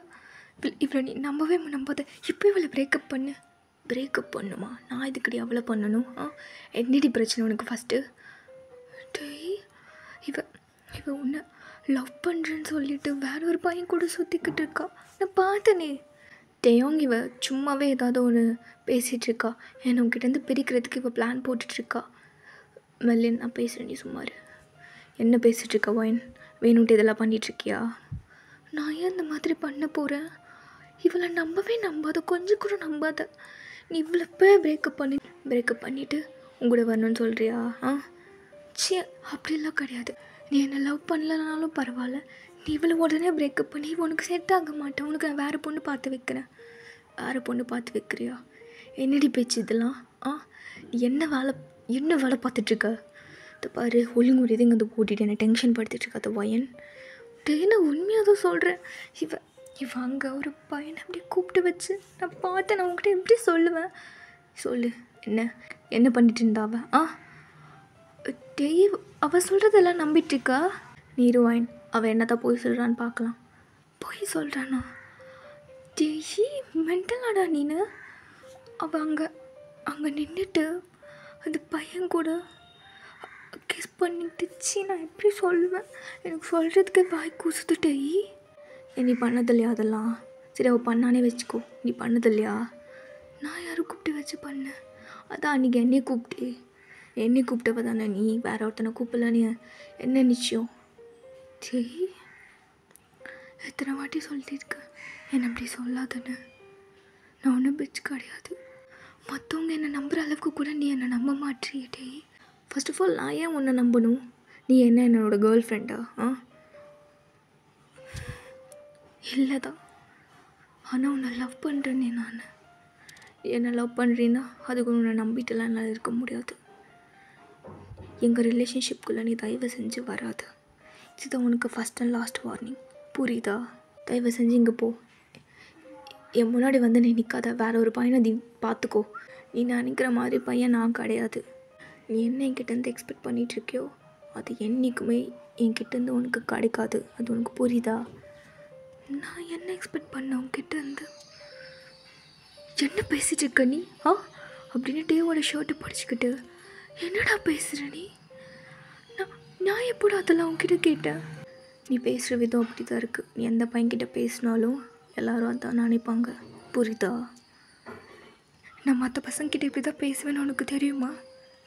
இவளை நீ நம்பாத. இப்போ இவளை பிரேக்கப் பண்ணுமா? நான் இதுக்கடி அவளை பண்ணணும்? என்னடி பிரச்சனை உனக்கு ஃபஸ்ட்டு? இவ உன்னை லவ் பண்ணுறேன்னு சொல்லிட்டு வேற ஒரு பையன் கூட சுற்றிக்கிட்டு இருக்கா. நான் பார்த்தனே. டேயோங் இவ சும்மாவே ஏதாவது ஒன்று பேசிகிட்ருக்கா. என்னை உங்ககிட்டேருந்து பிரிக்கிறதுக்கு இவள் பிளான் போட்டுட்ருக்கா. மெல்லின், நான் பேசுகிறேன், நீ சும்மாரு. என்ன பேசிகிட்ருக்கா ஒயின்? வேணுன்ட்டு இதெல்லாம் பண்ணிகிட்ருக்கியா? நான் ஏன் இந்த மாதிரி பண்ண போகிறேன்? இவளை நம்பாத, கொஞ்சம் கூட நம்பாத. நீ இவ்வளோ பிரேக்கப் பண்ணிவிட்டு உங்கூட வரணும்னு சொல்கிறியா? சே, அப்படிலாம் கிடையாது. நீ என்னை லவ் பண்ணலனாலும் பரவாயில்ல, நீ இவ்வளோ உடனே பிரேக்கப் பண்ணி உனக்கு செட் ஆக மாட்டேன், உனக்கு நான் வேறு பொண்ணு பார்த்து வைக்கிறேன். வேறு பொண்ணு பார்த்து வைக்கிறியா? என்னடி பேச்சு இதெல்லாம்? நீ என்ன வேலை பார்த்துட்ருக்க? இதை பாரு, ஒழுங்குடி இங்கே வந்து கூட்டிகிட்டு என்னை டென்ஷன் படுத்திட்டுருக்க அந்த பையன். நான் உண்மையாக தான் சொல்கிறேன். இவன் அங்கே ஒரு பையனை அப்படியே கூப்பிட்டு வச்சு நான் பார்த்தேன். நான் உங்ககிட்ட எப்படி சொல்லுவேன்? சொல்லு, என்ன பண்ணிட்டு இருந்தாவ? அவள் சொல்கிறதெல்லாம் நம்பிட்டுருக்கா? நீருவாயின், அவள் என்னதான் போய் சொல்கிறான்னு பார்க்கலாம். போய் சொல்கிறானா? மென்டலாடா நீனு? அவள் அங்கே நின்றுட்டு அந்த பையன் கூட கிஸ் பண்ணிட்டுச்சு. நான் எப்படி சொல்லுவேன்? எனக்கு சொல்கிறதுக்கு வாய் கூசுதுட்டே. நீ பண்ணதில்லையா அதெல்லாம்? சரி, அவள் பண்ணானே வச்சுக்கோ. நீ பண்ணதில்லையா? நான் யாரும் கூப்பிட்டு வச்சு பண்ணேன்? அதான் அன்றைக்கி என்னை கூப்பிட்டவ தானே நீ, வேற ஒருத்தனை கூப்பிடல. நீ என்ன நிச்சயம்? எத்தனை வாட்டி சொல்லியிருக்கேன் என்னை அப்படி சொல்லாதன்னு. நான் ஒன்றும் பிச்சு கிடையாது. மற்றவங்க என்னை நம்புகிற அளவுக்கு கூட நீ என்னை நம்ப மாட்டேட்டே. ஃபர்ஸ்ட் ஆஃப் ஆல், நான் ஏன் உன்னை நம்பணும்? நீ என்னோடய கேர்ள் ஃப்ரெண்டா? இல்லை தான். ஆனால் உன்னை லவ் பண்ணுறேன்னே நான். என்னை லவ் பண்ணுறீன்னா அதுக்கு உன்னை நம்பிட்டுலாம் என்னால் இருக்க முடியாது. எங்கள் ரிலேஷன்ஷிப்குள்ளே நீ தயவு செஞ்சு வராது. இதுதான் உனக்கு ஃபஸ்ட் அண்ட் லாஸ்ட் வார்னிங், புரியுதா? தயவு செஞ்சு இங்கே போ. என் முன்னாடி வந்து நீ நிற்காத. வேறு ஒரு பையனை நீ பார்த்துக்கோ. நீ நினைக்கிற மாதிரி பையன் நான் கிடையாது. நீ என்ன என்கிட்டேருந்து எக்ஸ்பெக்ட் பண்ணிகிட்ருக்கியோ அது என்றைக்குமே என்கிட்டேருந்து உனக்கு கிடைக்காது. அது உனக்கு புரியுதா? நான் என்ன எக்ஸ்பெக்ட் பண்ணேன் உன்கிட்டேருந்து? என்ன பேசிகிட்டு இருக்க நீ? அப்படின்னு டேவோட ஷர்ட்டை படிச்சுக்கிட்டு என்னடா பேசுகிற நீ? நான் எப்போட அதெல்லாம் உன்கிட்ட கேட்டேன்? நீ பேசுகிற விதம் அப்படி தான் இருக்குது. நீ எந்த பையன்கிட்ட பேசினாலும் எல்லோரும் அதான் நினைப்பாங்க, புரியுதா? நான் மற்ற பசங்கிட்ட இப்படி தான் பேசுவேன்னு உனக்கு தெரியுமா?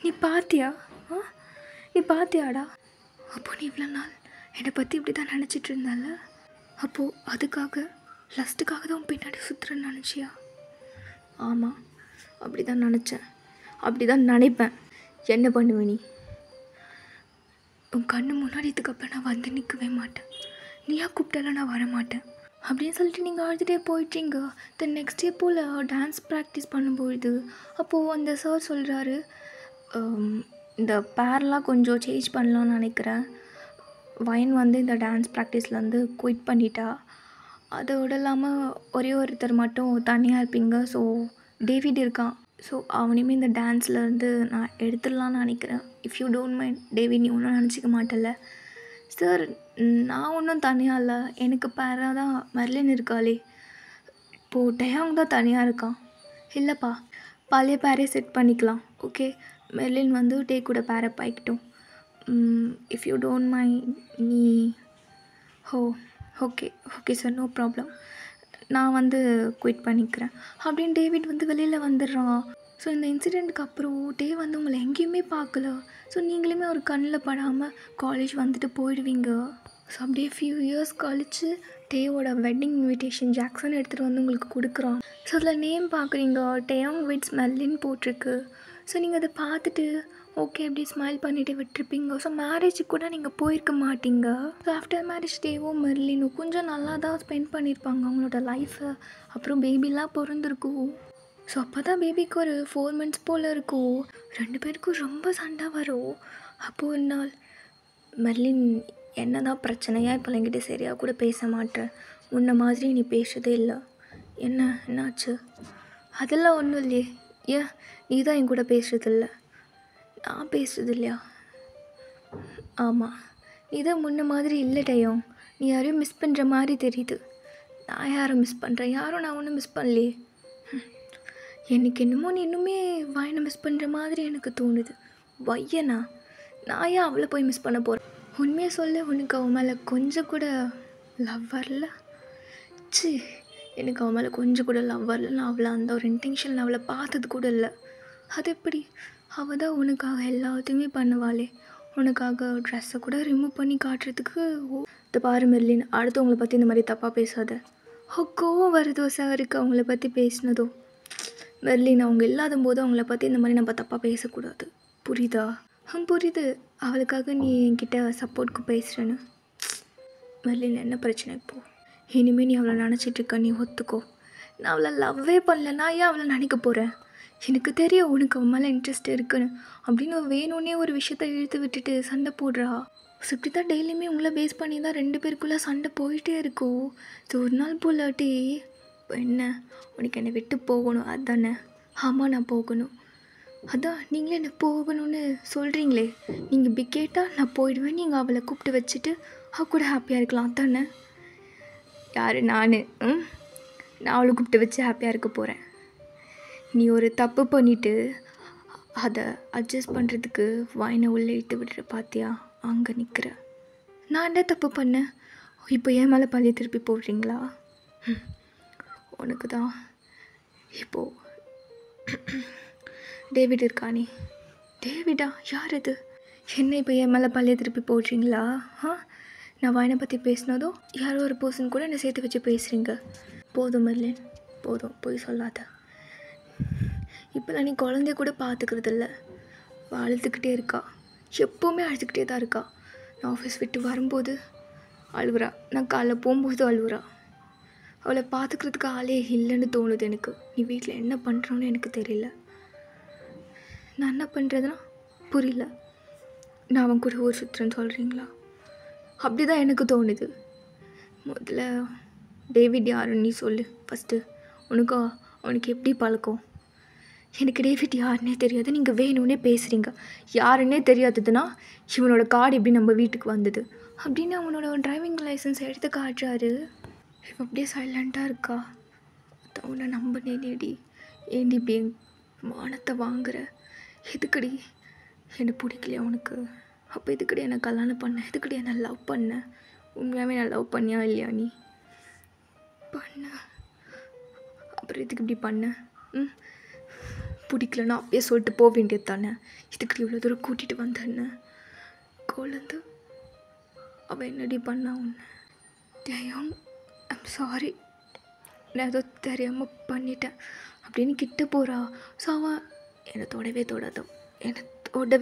நீ பார்த்தியாடா? அப்போது நீ இவ்வளோ நாள் என்னை பற்றி இப்படி தான் நினச்சிட்டு இருந்தால? அப்போது அதுக்காக லஸ்ட்டுக்காக தான் உன் பின்னாடி சுற்றுறேன்னு நினச்சியா? ஆமாம், அப்படி தான் நினச்சேன், அப்படி தான் நினைப்பேன். என்ன பண்ணுவேன் நீ? உன் கண்ணு முன்னாடி இதுக்கப்புறம் நான் வந்து நிற்கவே மாட்டேன். நீயா கூப்பிட்டால நான் வரமாட்டேன் அப்படின்னு சொல்லிட்டு நீங்கள் அழுதுகிட்டே போயிட்டீங்க. தென் நெக்ஸ்ட் டே போல் டான்ஸ் ப்ராக்டிஸ் பண்ணும்பொழுது அப்போது அந்த சார் சொல்கிறாரு, இந்த பேர்லாம் கொஞ்சம் சேஞ்ச் பண்ணலான்னு நினைக்கிறேன். வயன் வந்து இந்த டான்ஸ் ப்ராக்டிஸ்லேருந்து குயிட் பண்ணிட்டா. அதோடு இல்லாமல் ஒரே ஒருத்தர் மட்டும் தனியாக இருப்பீங்க. ஸோ டேவிட் இருக்கான். ஸோ அவனையுமே இந்த டான்ஸ்லேருந்து நான் எடுத்துடலான்னு நினைக்கிறேன். If you don't mind David, நீ ஒன்றும் நினச்சிக்க மாட்டேல்ல? சார், நான் ஒன்றும் தனியாக இல்லை, எனக்கு பேராக தான் மெர்லின் இருக்காளே. இப்போது டயாங் தான் தனியாக இருக்கான். இல்லைப்பா, பழைய பேரே செட் பண்ணிக்கலாம். ஓகே, மெர்லின் வந்து டே கூட பேரப் ஆகிக்கிட்டோம். இஃப் யூ டோன்ட் மைண்ட் நீ ஓகே சார், நோ ப்ராப்ளம். நான் வந்து குயிட் பண்ணிக்கிறேன் அப்படின்னு டேவிட் வந்து வெளியில் வந்துடுறான். ஸோ இந்த இன்சிடெண்ட்டுக்கு அப்புறம் டே வந்து உங்களை எங்கேயுமே பார்க்கல. ஸோ நீங்களுமே ஒரு கண்ணில் படாமல் காலேஜ் வந்துட்டு போயிடுவீங்க. ஸோ அப்படியே ஃபியூ இயர்ஸ் கழித்து டேவோட வெட்டிங் இன்விடேஷன் ஜாக்சன் எடுத்துகிட்டு வந்து உங்களுக்கு கொடுக்குறான். ஸோ அதில் நேம் பார்க்குறீங்க, டேயாங் விட்ஸ் மெர்லின் போட்டிருக்கு. ஸோ நீங்கள் அதை பார்த்துட்டு ஓகே அப்படி ஸ்மைல் பண்ணிவிட்டு விட்டுருப்பீங்க. ஸோ மேரேஜுக்கு கூட நீங்கள் போயிருக்க மாட்டீங்க. ஸோ ஆஃப்டர் மேரேஜ் டேவும் மெர்லினும் கொஞ்சம் நல்லா தான் ஸ்பெண்ட் பண்ணியிருப்பாங்க அவங்களோட லைஃப்பை. அப்புறம் பேபிலாம் பிறந்திருக்கும். ஸோ அப்போ தான் பேபிக்கு ஒரு 4 months போல் இருக்கும். 2 பேருக்கும் ரொம்ப சண்டை வரும். அப்போது ஒரு நாள் மெர்லின், என்ன தான் பிரச்சனையா இப்போ என்கிட்ட சரியாக கூட பேச மாட்டேன், முன்ன மாதிரி நீ பேசுறதே இல்லை, என்னாச்சு? அதெல்லாம் ஒன்றும் இல்லையே. ஏன் நீ தான் என் கூட பேசுறதில்ல? நான் பேசுறது இல்லையா? ஆமாம், நீ தான் முன்ன மாதிரி இல்லை டயம். நீ யாரையும் மிஸ் பண்ணுற மாதிரி தெரியுது. நான் யாரும் மிஸ் பண்ணுறேன்? யாரும் நான் ஒன்றும் மிஸ் பண்ணலையே. எனக்கு என்னமோ நீ இன்னுமே வாயினை மிஸ் பண்ணுற மாதிரி எனக்கு தோணுது. வையனா, நான் ஏன் அவளை போய் மிஸ் பண்ண போகிறேன்? உண்மையாக சொல்ல, உனக்கு அவன் மேலே கொஞ்சம் கூட லவ் வரல? சி, எனக்கு அவன் மேலே கொஞ்சம் கூட லவ் வரல. நான் அவளை அந்த ஒரு இன்டென்ஷன் அவளை பார்த்தது கூட இல்லை. அது எப்படி? அவள் தான் உனக்காக எல்லாத்தையுமே பண்ணுவாளே. உனக்காக ட்ரெஸ்ஸை கூட ரிமூவ் பண்ணி காட்டுறதுக்கு. இதை பாரு மெர்லின், அடுத்தவங்களை பற்றி இந்த மாதிரி தப்பாக பேசாத. கோவம் வருதோ சாருக்கு அவங்கள பற்றி பேசினதோ? மெர்லின் அவங்க இல்லாத போது அவங்கள பற்றி இந்த மாதிரி நம்ம தப்பாக பேசக்கூடாது, புரியுதா? புரியுது. அவளுக்காக நீ என்கிட்ட சப்போர்ட்க்கு பேசுகிறேன்னு. மெர்லின் என்ன பிரச்சனை இப்போது? இனிமேல் நீ அவளை நினச்சிட்ருக்க, நீ ஒத்துக்கோ. நான் அவளை லவ்வே பண்ணல, நான் ஏன் அவளை நினைக்க போகிறேன்? எனக்கு தெரியும் உனக்கு அவன் மேலே இன்ட்ரெஸ்ட் இருக்குன்னு. அப்படின்னு வேணும்னே ஒரு விஷயத்த இழுத்து விட்டுட்டு சண்டை போடுறா. ஸோ இப்படி தான் டெய்லியுமே உங்களை பேஸ் பண்ணி தான் 2 பேருக்குள்ளே சண்டை போயிட்டே இருக்கும். ஸோ ஒரு நாள் போலாட்டி இப்போ என்ன, உனக்கு என்னை விட்டு போகணும் அதுதானே? ஆமாம், நான் போகணும். அதான் நீங்களே என்ன போகணும்னு சொல்கிறீங்களே. நீங்கள் இப்படி கேட்டால் நான் போயிடுவேன், நீங்கள் அவளை கூப்பிட்டு வச்சுட்டு அவ கூட ஹாப்பியாக இருக்கலாம் தானே? யார்? நான் அவளை கூப்பிட்டு வச்சு ஹாப்பியாக இருக்க போகிறேன்? நீ ஒரு தப்பு பண்ணிவிட்டு அதை அட்ஜஸ்ட் பண்ணுறதுக்கு வாயினை உள்ளே இட்டு விடுற பார்த்தியா, அங்கே நிற்கிற. நான் என்ன தப்பு பண்ணேன்? இப்போ என் மேலே பழைய திருப்பி போடுறீங்களா? உனக்கு தான் இப்போது டேவிட் இருக்கானே. டேவிடா? யார் அது? என்ன இப்போ என் மேலே பழைய திருப்பி போடுறீங்களா? நான் வாயினை பற்றி பேசினதும் யாரோ ஒரு பர்சன் கூட என்னை சேர்த்து வச்சு பேசுகிறீங்க. போதும் மெர்லின், போதும், போய் சொல்லாத. இப்போலாம் நீ குழந்தைய கூட பார்த்துக்கிறது இல்லை. அழுதுகிட்டே இருக்கா, எப்போவுமே அழுதுகிட்டே தான் இருக்கா. நான் ஆஃபீஸ் விட்டு வரும்போது அழுவுறா, நான் காலைல போகும்போது அழுவுறா. அவளை பார்த்துக்கிறதுக்கு ஆளே இல்லைன்னு தோணுது எனக்கு. நீ வீட்டில் என்ன பண்ணுறோன்னு எனக்கு தெரியல. நான் என்ன பண்ணுறதுனா புரியல. நான் அவன் கூட ஊர் சுற்றுறேன்னு சொல்கிறீங்களா? அப்படி தான் எனக்கு தோணுது. முதல்ல டேவிட் யாருன்னு நீ சொல்லு ஃபஸ்ட்டு. அவனுக்கு எப்படி பழக்கம்? எனக்கு டேவிட் யாருன்னே தெரியாது, நீங்கள் வேணும்னே பேசுகிறீங்க. யாருன்னே தெரியாததுன்னா இவனோட கார்டு எப்படி நம்ம வீட்டுக்கு வந்தது அப்படின்னு அவனோட டிரைவிங் லைசன்ஸ் எடுத்து காட்டுறாரு. இவன் அப்படியே சைலண்ட்டாக இருக்கா. அவனை நம்பினேடி, ஏண்டி இப்படி என் மானத்தை வாங்குற? எதுக்கடி? என்னை பிடிக்கலையா உனக்கு? அப்போ எதுக்கடி என்னை கல்யாணம் பண்ண? எதுக்கடி என்னை லவ் பண்ண? உண்மையாகவே நான் லவ் பண்ணியா இல்லையா? நீ பண்ண, அப்புறம் எதுக்கு இப்படி பண்ண? பிடிக்கலன்னா அப்படியே சொல்லிட்டு போக வேண்டியது தானே. இதுக்கு இவ்வளோ தூரம் கூட்டிகிட்டு வந்தேன்னு கோலேருந்து அவள் என்னடி பண்ணா உன்னை? டேயம், ஐம் சாரி, நான் ஏதோ தெரியாமல் பண்ணிட்டேன் அப்படின்னு கிட்ட போகிறா. ஸோ அவன் என்னை தொடவே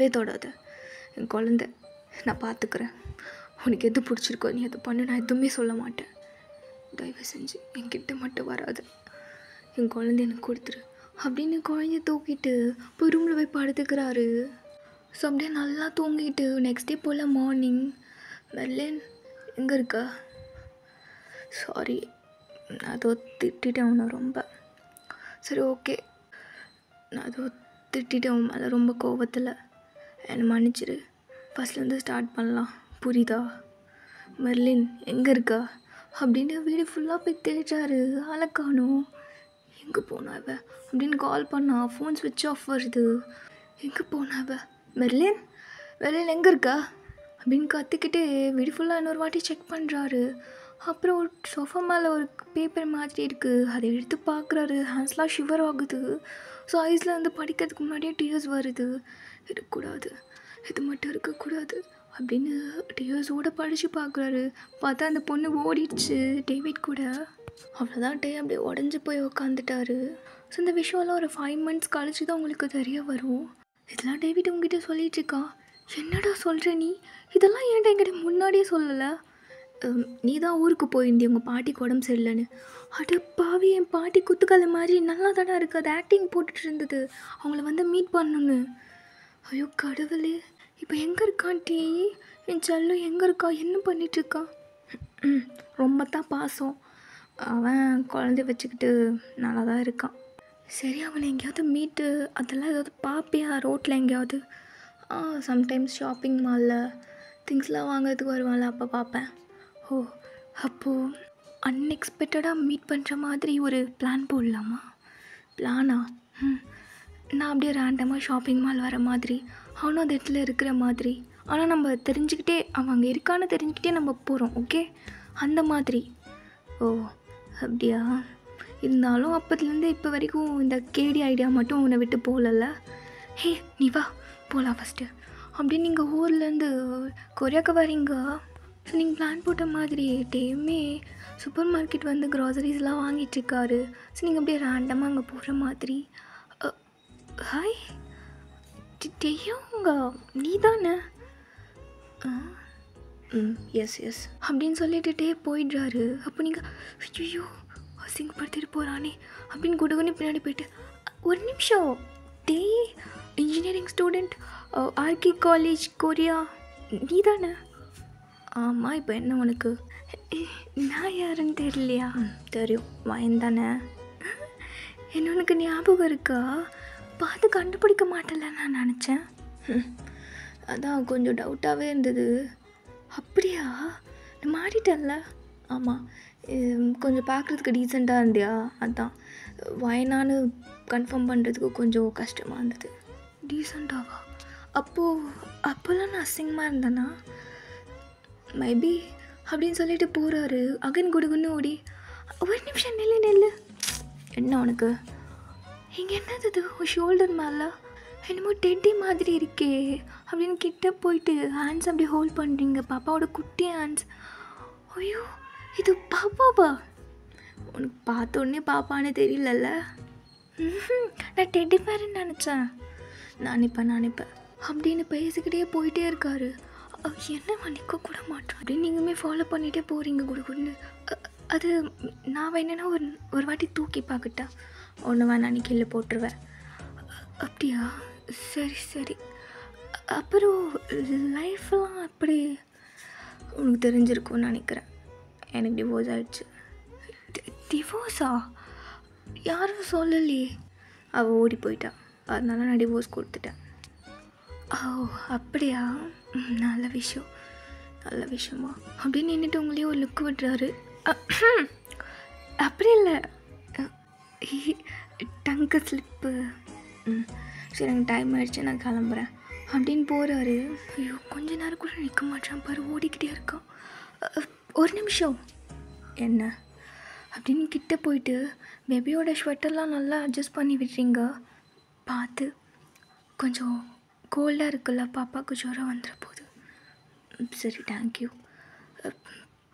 தொடாத, என் குழந்த, நான் பார்த்துக்கிறேன். உனக்கு எது பிடிச்சிருக்கோ நீ அதை பண்ணு, நான் எதுவுமே சொல்ல மாட்டேன். தயவு செஞ்சு என்கிட்ட மட்டும் வராது, என் குழந்தை எனக்கு கொடுத்துரு அப்படின்னு குழந்தைய தூக்கிட்டு போய் ரூமில் போய் படுத்துக்கிறாரு. ஸோ அப்படியே நல்லா தூங்கிட்டு நெக்ஸ்ட் டே போல் மார்னிங், மெர்லின் எங்கே இருக்கா? சாரி, நான் அதோ திட்டேன் உன்னை ரொம்ப. சரி ஓகே, நான் அதோ திட்டேன் உன் மேலே ரொம்ப கோபத்தில், என்னை மன்னிச்சிரு. ஃபஸ்ட்லேருந்து ஸ்டார்ட் பண்ணலாம், புரியுதா? மெர்லின் எங்கே இருக்கா அப்படின்னு வீடு ஃபுல்லாக போய் தேடுறாரு. ஆளை காணோம். எங்கே போனாவ அப்படின்னு கால் பண்ணா, ஃபோன் ஸ்விட்ச் ஆஃப் வருது. எங்கே போனாவ? மெர்லின் எங்கே இருக்கா அப்படின்னு கற்றுக்கிட்டே வீடு ஃபுல்லாக இன்னொரு வாட்டி செக் பண்ணுறாரு. அப்புறம் ஒரு சோஃபா மேலே ஒரு பேப்பர் மாதிரி இருக்குது, அதை எடுத்து பார்க்குறாரு. ஹேண்ட்ஸ்லாம் ஷிவர் ஆகுது. ஸோ ஐஸில் வந்து படிக்கிறதுக்கு முன்னாடியே டியர்ஸ் வருது. இருக்கக்கூடாது, இது மட்டும் இருக்கக்கூடாது அப்படின்னு டியர்ஸோடு படித்து பார்க்குறாரு. பார்த்தா அந்த பொண்ணு ஓடிடுச்சு டேவிட் கூட. அவ்வளோதான், டே அப்படியே உடஞ்சி போய் உக்காந்துட்டாரு. ஸோ இந்த விஷயம்லாம் ஒரு 5 months கழிச்சு தான் உங்களுக்கு தெரிய வரும். இதெல்லாம் டேவிட் உங்ககிட்ட சொல்லிகிட்ருக்கா. என்னடா சொல்கிற நீ? இதெல்லாம் ஏன்டா என்கிட்ட முன்னாடியே சொல்லலை? நீ தான் ஊருக்கு போயிருந்தி உங்கள் பாட்டிக்கு உடம்பு சரியில்லைன்னு. அட பாவி, என் பாட்டி குத்துக்கலை மாதிரி நல்லா தானே இருக்குது, அது ஆக்டிங் போட்டுட்டு இருந்தது அவங்கள வந்து மீட் பண்ணணுன்னு. ஐயோ கடவுளே, இப்போ எங்கே இருக்கான் டீ? என் செல்லம் எங்கே இருக்கா? என்ன பண்ணிகிட்ருக்கா? ரொம்ப தான் பாசம். அவன் குழந்தைய வச்சுக்கிட்டு நல்லா தான் இருக்கான். சரி, அவனை எங்கேயாவது மீட்டு அதெல்லாம் ஏதாவது பார்ப்பியா ரோட்டில் எங்கேயாவது? சம்டைம்ஸ் ஷாப்பிங் மாலில் திங்ஸ்லாம் வாங்குறதுக்கு வருவான்ல, அப்போ பார்ப்பேன். ஓ, அப்போது அன்எக்ஸ்பெக்டடாக மீட் பண்ணுற மாதிரி ஒரு பிளான் போடலாமா? பிளானா? நான் அப்படியே ரேண்டமாக ஷாப்பிங் மால் வர மாதிரி, அவனும் அந்த இடத்துல இருக்கிற மாதிரி. ஆனால் நம்ம தெரிஞ்சுக்கிட்டே, அவன் அங்கே இருக்கான்னு தெரிஞ்சுக்கிட்டே நம்ம போகிறோம். ஓகே, அந்த மாதிரி. ஓ அப்படியா? இருந்தாலும் அப்போதுலேருந்து இப்போ வரைக்கும் இந்த கேடி ஐடியா மட்டும் உன்னை விட்டு போகலல்ல. ஹே நீ வா போகலாம் ஃபஸ்ட்டு அப்படின்னு. நீங்கள் ஊர்லேருந்து கொரியாவுக்கு வரீங்க? ஸோ நீங்கள் பிளான் போட்ட மாதிரி டேயுமே சூப்பர் மார்க்கெட் வந்து க்ராசரிஸ்லாம் வாங்கிட்டுருக்காரு. ஸோ நீங்கள் அப்படியே ரேண்டமாக அங்கே போகிற மாதிரி. ஹாய் டேயும் நீ தானே? எஸ் அப்படின்னு சொல்லிட்டு டே போயிடுறாரு. அப்போ நீங்கள் ஐயோ அசிங்கப்படுத்திட்டு போகிறானே அப்படின்னு குடுகுன்னு பின்னாடி போயிட்டு, ஒரு நிமிஷம் டே இன்ஜினியரிங் ஸ்டூடெண்ட் ஆர்கே காலேஜ் கொரியா நீ தானே? ஆமாம், இப்போ என்ன உனக்கு? நான் யாருன்னு தெரியலையா? தெரியும், வயன் தானே. என்ன உனக்கு ஞாபகம் இருக்கா? பார்த்து கண்டுபிடிக்க மாட்டேன்ல நான் நினச்சேன். அதான் கொஞ்சம் டவுட்டாகவே இருந்தது. அப்படியா, மாறிட்டல்ல? ஆமாம், கொஞ்சம் பார்க்குறதுக்கு டீசெண்டாக இருந்தியா, அதான் வயனான்னு கன்ஃபார்ம் பண்ணுறதுக்கு கொஞ்சம் கஷ்டமாக இருந்தது. டீசெண்டாவா? அப்போல்லாம் நான் அசிங்கமாக இருந்தேனா? மேபி அப்படின்னு சொல்லிட்டு போகிறாரு. அகன் குடுகுன்னு ஓடி, ஒரு நிமிஷம் நெல்லு. என்ன உனக்கு? இங்கே என்னது ஷோல்டர் மேலே என்னமோ டெட்டி மாதிரி இருக்கே அப்படின்னு கிட்ட போயிட்டு ஹேண்ட்ஸ் அப்படியே ஹோல்ட் பண்ணுறீங்க. பாப்பாவோட குட்டி ஹேண்ட்ஸ். ஐயோ இது பாப்பாவா? உனக்கு பார்த்த உடனே பாப்பான்னு தெரியலல்ல? நான் டெட்டி பேருன்னு நினச்சேன். நானிப்பேன் அப்படின்னு பேசிக்கிட்டே போயிட்டே இருக்காரு. என்ன நிற்க கூட மாட்டோம் அப்படின்னு நீங்களுமே ஃபாலோ பண்ணிகிட்டே போகிறீங்க குடுகுன்னு. அது நான் என்னென்னா ஒரு வாட்டி தூக்கி பார்க்கட்டா? ஒன்று வேணா நீ கீழே போட்டுருவேன். அப்படியா? சரி. அப்புறம் லைஃப்லாம் அப்படி உனக்கு தெரிஞ்சிருக்கும்னு நினைக்கிறேன். எனக்கு டிவோர்ஸ் ஆகிடுச்சு. டிவோர்ஸா? யாரும் சொல்லலையே. அவள் ஓடி போயிட்டா, அதனால நான் டிவோர்ஸ் கொடுத்துட்டேன். ஓ அப்படியா? நல்ல விஷயமா அப்படின்னு நின்றுட்டு உங்களையே ஒரு லுக் விடுறாரு. அப்படி இல்லை, டங்கு ஸ்லிப்பு. சரி எனக்கு டைம் ஆகிடுச்சு, நான் கிளம்புறேன் அப்படின்னு போகிறாரு. ஐயோ கொஞ்ச நேரம் கூட நிற்க மாட்டான் பாரு, ஓடிக்கிட்டே இருக்கான். ஒரு நிமிஷம். என்ன அப்படின்னு கிட்டே போயிட்டு, பேபியோட ஸ்வெட்டர்லாம் நல்லா அட்ஜஸ்ட் பண்ணி விடுறீங்க பார்த்து. கொஞ்சம் கோல்டாக இருக்குல்ல, பாப்பாவுக்கு ஜுரம் வந்துட போகுது. சரி தேங்க்யூ.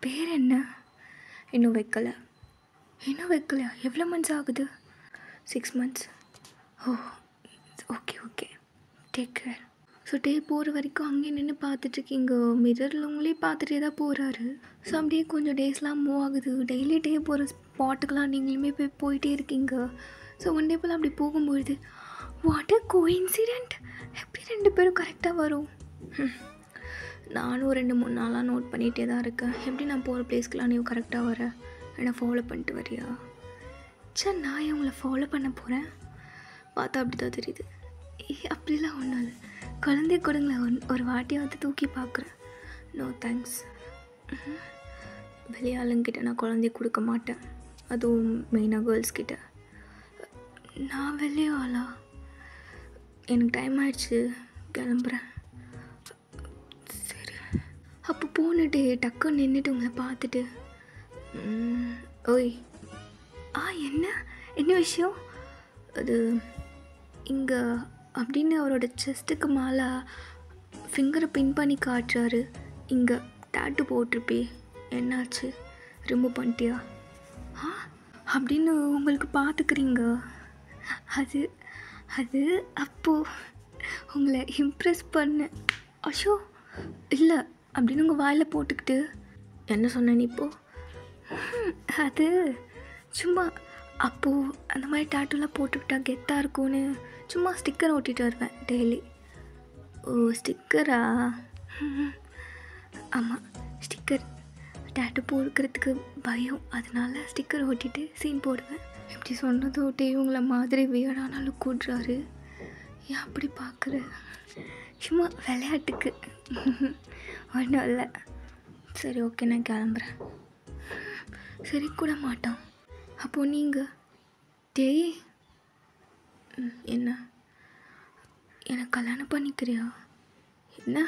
பேர் என்ன? இன்னும் வைக்கலையா? எவ்வளோ மந்த்ஸ் ஆகுது? 6 months. Oh okay take care. So டே போகிற வரைக்கும் அங்கேயே நின்று பார்த்துட்ருக்கீங்க. மிரரில் உங்களே பார்த்துட்டே தான் போகிறாரு. ஸோ அப்படியே கொஞ்சம் டேஸ்லாம் மூவ் ஆகுது. டெய்லி டே போகிற ஸ்பாட்டுக்கெலாம் நீங்களுமே போயிட்டே இருக்கீங்க. ஸோ ஒன் டே போல் அப்படி போகும்பொழுது, வாட் அ கோஇன்சிடென்ட், எப்படி 2 பேரும் கரெக்டாக வரும்? நானும் 2-3 நாளாக நோட் பண்ணிகிட்டே தான் இருக்கேன். எப்படி நான் போகிற பிளேஸ்க்கெலாம் நீ கரெக்டாக வர, என்னை ஃபாலோ பண்ணிட்டு வரியா? சரி நான் உங்களை ஃபாலோ பண்ண போகிறேன். பார்த்தா அப்படி தான் தெரியுது. அப்படிலாம் ஒன்றும் இல்லை, குழந்தைய கொடுங்களேன், ஒரு வாட்டியாவது தூக்கி பார்க்குறேன். No thanks. வெளியாளுங்கிட்ட நான் குழந்தைய கொடுக்க மாட்டேன், அதுவும் மெயினாக கேர்ள்ஸ்கிட்ட. நான் வெளியாளா? எனக்கு டைம் ஆகிடுச்சு, கிளம்புறேன். சரி அப்போ போனுட்டு டக்குன்னு நின்றுட்டு உங்களை பார்த்துட்டு, ஓய் என்ன விஷயம்? அது இங்கே அப்படின்னு அவரோட செஸ்ட்டுக்கு மேலே ஃபிங்கரை பின் பண்ணி காட்டுறாரு. இங்கே டேட்டு போட்டிருப்பே, என்னாச்சு, ரிமூவ் பண்ணிட்டியா? அப்படின்னு உங்களுக்கு பார்த்துக்கிறீங்க. அது அப்போது உங்களை இம்ப்ரெஸ் பண்ண. அஷோ இல்லை அப்படின்னு உங்கள் வாயில் போட்டுக்கிட்டு என்ன சொன்னேன் இப்போது? அது சும்மா அப்போது அந்த மாதிரி டேட்டூலாம் போட்டுக்கிட்டா கெத்தாக இருக்கும்னு சும்மா ஸ்டிக்கர் ஓட்டிகிட்டு வருவேன் டெய்லி. ஓ ஸ்டிக்கரா? ஆமாம் ஸ்டிக்கர். டேட்டூ போடுக்கிறதுக்கு பயம், அதனால ஸ்டிக்கர் ஓட்டிட்டு சீன் போடுவேன். இப்படி சொன்னதோட்டே இவங்கள மாதிரி வியடானாலும் கூடுறாரு. ஏன் அப்படி பார்க்குற? சும்மா விளையாட்டுக்கு, ஒன்றும் இல்லை. சரி ஓகே நான் கிளம்புறேன். சரி கூட மாட்டான். அப்போது நீங்கள் டேய் என்ன எனக்கு கல்யாணம் பண்ணிக்கிறியா? என்ன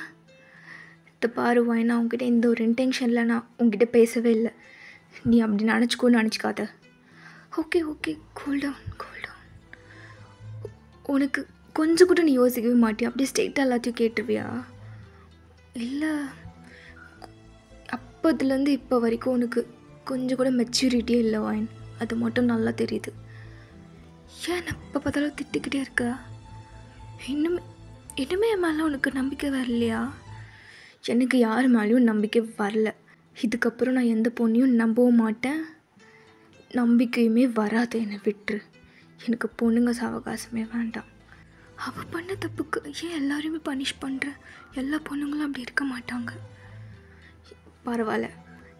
இதை பாரு வாயினா, உங்ககிட்ட எந்த ஒரு இன்டென்ஷனில் நான் உங்ககிட்ட பேசவே இல்லை. நீ அப்படி நினச்சிக்காத. Okay cool down. உனக்கு கொஞ்சம் கூட நீ யோசிக்கவே மாட்டியா? அப்படியே ஸ்ட்ரெயிட்டாக எல்லாத்தையும் கேட்டுருவியா? இல்லை அப்போதுலேருந்து இப்போ வரைக்கும் உனக்கு கொஞ்சம் கூட மெச்சூரிட்டியே இல்லை வாயின். அது மட்டும் நல்லா தெரியுது. ஏன் எப்போ பார்த்தாலும் திட்டிக்கிட்டே இருக்கா? இன்னுமே இன்னுமே என் மேலே உனக்கு நம்பிக்கை வரலையா? எனக்கு யார் மேலேயும் நம்பிக்கை வரல. இதுக்கப்புறம் நான் எந்த பொண்ணையும் நம்பவும் மாட்டேன், நம்பிக்கையுமே வராது. என்னை விட்டுரு. எனக்கு பொண்ணுங்க சாவகாசமே வேண்டாம். அவள் பண்ண தப்புக்கு ஏன் எல்லாரையுமே பனிஷ் பண்ணுற? எல்லா பொண்ணுங்களும் அப்படி இருக்க மாட்டாங்க. பரவாயில்ல,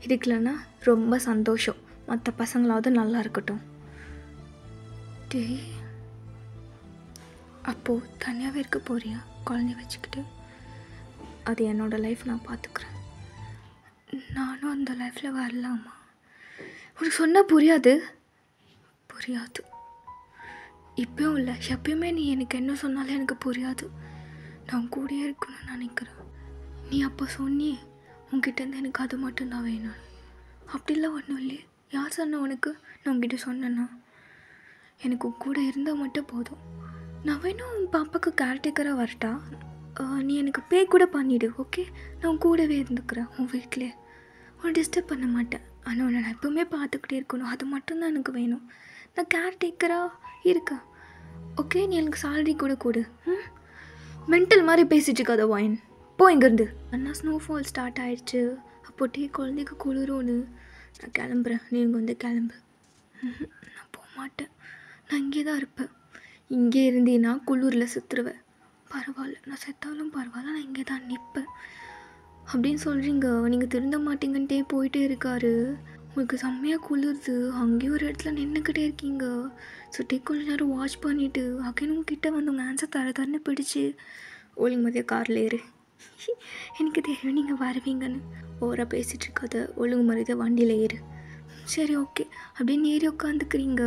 இருக்கலன்னா ரொம்ப சந்தோஷம். மற்ற பசங்களாவது நல்லா இருக்கட்டும். டேய், அப்போது தனியாகவே இருக்க போறியா குழந்தைய வச்சுக்கிட்டு? அது என்னோடய லைஃப், நான் பார்த்துக்குறேன். நானும் அந்த லைஃப்பில் வரலாமா? உனக்கு சொன்னால் புரியாது. இப்போயும் இல்லை, எப்பயுமே நீ எனக்கு என்ன சொன்னாலும் எனக்கு புரியாது. நான் கூடயே இருக்கணும்னு நினைக்கிறேன். நீ அப்போ சொன்னியே உங்ககிட்டேருந்து எனக்கு அது மட்டும்தான் வேணும். அப்படிலாம் ஒன்றும் இல்லையே. யார் சொன்ன உனக்கு? நான் உங்ககிட்ட சொன்னேன்னா எனக்கு கூட இருந்தால் மட்டும் போதும். நான் வேணும் உன் பாப்பாவுக்கு கேர்டேக்கராக வரட்டா? நீ எனக்கு பே கூட பண்ணிவிடு, ஓகே? நான் கூடவே இருந்துக்கிறேன் உன் வீட்டிலே. உன்னை டிஸ்டர்ப் பண்ண மாட்டேன். ஆனால் உன்னை நான் எப்போவுமே பார்த்துக்கிட்டே இருக்கணும். அது மட்டும்தான் எனக்கு வேணும். நான் கேர்டேக்கராக இருக்கேன், ஓகே? நீ எனக்கு சேலரி கூட கொடு. மென்டல் மாதிரி பேசிட்டு இருக்காத வாயின். போ இங்கேருந்து. அண்ணா ஸ்னோஃபால் ஸ்டார்ட் ஆகிடுச்சு. அப்போ குழந்தைக்கு குளிரோன்னு நான் கிளம்புறேன். நீ இங்கே வந்து கிளம்பு. நான் போக மாட்டேன். நான் இங்கே தான் இருப்பேன். இங்கே இருந்தீன்னா குளிரில் சுற்றுருவேன். பரவாயில்ல, நான் செத்தாலும் பரவாயில்ல, நான் இங்கே தான் நிற்பேன் அப்படின்னு சொல்கிறீங்க. நீங்கள் திருந்த மாட்டீங்கன்ட்டே போயிட்டே இருக்காரு. உங்களுக்கு செம்மையாக குளிருது. அங்கேயும் ஒரு இடத்துல நின்றுக்கிட்டே இருக்கீங்க. ஸோ கொஞ்ச நேரம் வாட்ச் பண்ணிவிட்டு அகைன் உங்ககிட்ட வந்து உங்கள் ஆன்சர் தரன்னு பிடிச்சி ஒழுங்கு மதியம் காரில் ஏறு. எனக்கு தெரியும் நீங்கள் வருவீங்கன்னு. ஓவராக பேசிகிட்டு இருக்காத, ஒழுங்கு மரியாதை வண்டியில் ஏறு. சரி, ஓகே அப்படின்னு ஏறி உட்காந்துக்கிறீங்க.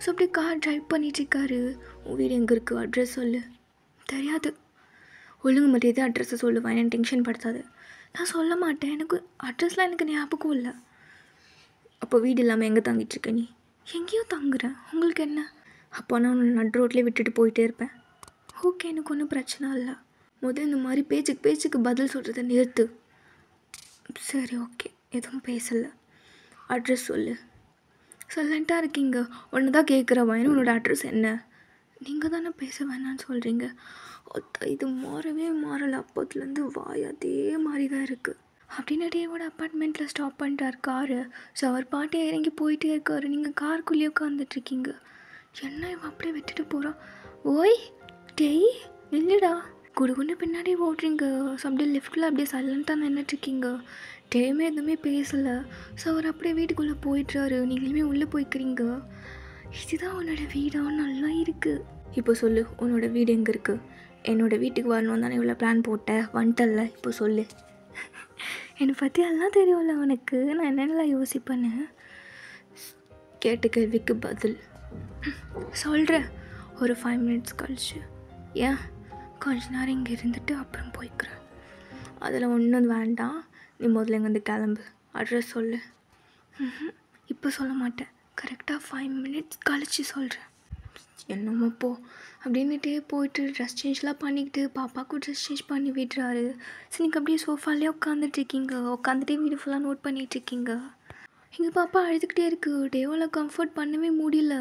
ஸோ அப்படியே கார் ட்ரைவ் பண்ணிகிட்ருக்காரு. உன் வீடு எங்கே இருக்குது? அட்ரஸ் சொல்லு. தெரியாது. ஒழுங்கு மரியாதை அட்ரஸை சொல்லுவேன், என்ன டென்ஷன் படுத்தாது. நான் சொல்ல மாட்டேன். எனக்கு அட்ரஸ்லாம் எனக்கு ஞாபகம் இல்லை. அப்போ வீடு இல்லாமல் எங்கே தங்கிட்டுருக்க நீ? எங்கேயோ தங்குறேன், உங்களுக்கு என்ன? அப்போ நான் உன்னை நடு ரோட்லேயே விட்டுட்டு போயிட்டே இருப்பேன். ஓகே, எனக்கு ஒன்றும் பிரச்சனை இல்லை. முதல் இந்த மாதிரி பேச்சுக்கு பதில் சொல்கிறத நிறுத்து. சரி, ஓகே, எதுவும் பேசலை. அட்ரஸ் சொல்லு. சைலண்ட்டாக இருக்கீங்க. ஒன்று தான் கேட்குறவன், உன்னோட அட்ரஸ் என்ன? நீங்கள் தானே பேச வேணான்னு சொல்கிறீங்க. இது மாறலை. அப்போத்துலேருந்து வாய் அதே மாதிரி தான் இருக்குது. அப்படின்னு டேவோட அப்பார்ட்மெண்ட்டில் ஸ்டாப் பண்ணிட்டார் காரு. ஸோ அவர் பாட்டே இறங்கி போயிட்டே இருக்காரு. நீங்கள் காருக்குள்ளேயே உட்காந்துட்ருக்கீங்க. என்ன இவன் அப்படியே விட்டுட்டு போகிறான்? ஓய் டேய், இல்லைடா. குடுகுன்னு பின்னாடி ஓடுறீங்க. ஸோ அப்படியே லெஃப்ட்டில் அப்படியே சைலண்ட்டாக நின்றுட்டுருக்கீங்க. டேமே எதுவுமே பேசலை. ஸோ அவர் அப்படியே வீட்டுக்குள்ளே போயிட்டுறாரு. நீங்களுமே உள்ளே போய்க்கிறீங்க. இதுதான் உன்னோட வீடா? நல்லா இருக்குது. இப்போ சொல்லு, உன்னோட வீடு எங்கே இருக்குது? என்னோடய வீட்டுக்கு வரணும் தானே இவ்வளோ பிளான் போட்டேன், வந்துட்டல்ல. இப்போ சொல்லு. என்னை பற்றி எல்லாம் தெரியும்ல உனக்கு. நான் என்னென்னலாம் யோசிப்பேன்னு. கேட்ட கேள்விக்கு பதில் சொல்கிறேன் ஒரு 5 minutes கழிச்சு. ஏன் கொஞ்ச நேரம் இங்கே இருந்துட்டு அப்புறம் போய்க்கிறேன். அதில் ஒன்றும் வேண்டாம். நீ முதல்ல இங்கேருந்து கிளம்பு. அட்ரஸ் சொல்லு. இப்போ சொல்ல மாட்டேன். கரெக்டாக 5 minutes கழிச்சு சொல்கிறேன். என்னமோ போ அப்படின்னுட்டே போயிட்டு ட்ரெஸ் சேஞ்ச்லாம் பண்ணிக்கிட்டு பாப்பாவுக்கும் ட்ரெஸ் சேஞ்ச் பண்ணி விடுறாரு. சரி, நீங்கள் அப்படியே சோஃபாலே உட்காந்துட்ருக்கீங்க. உட்காந்துட்டே வீடு ஃபுல்லாக நோட் பண்ணிகிட்ருக்கீங்க. எங்கள் பாப்பா அழுதுகிட்டே இருக்குது. டேவால் கம்ஃபர்ட் பண்ணவே முடியல.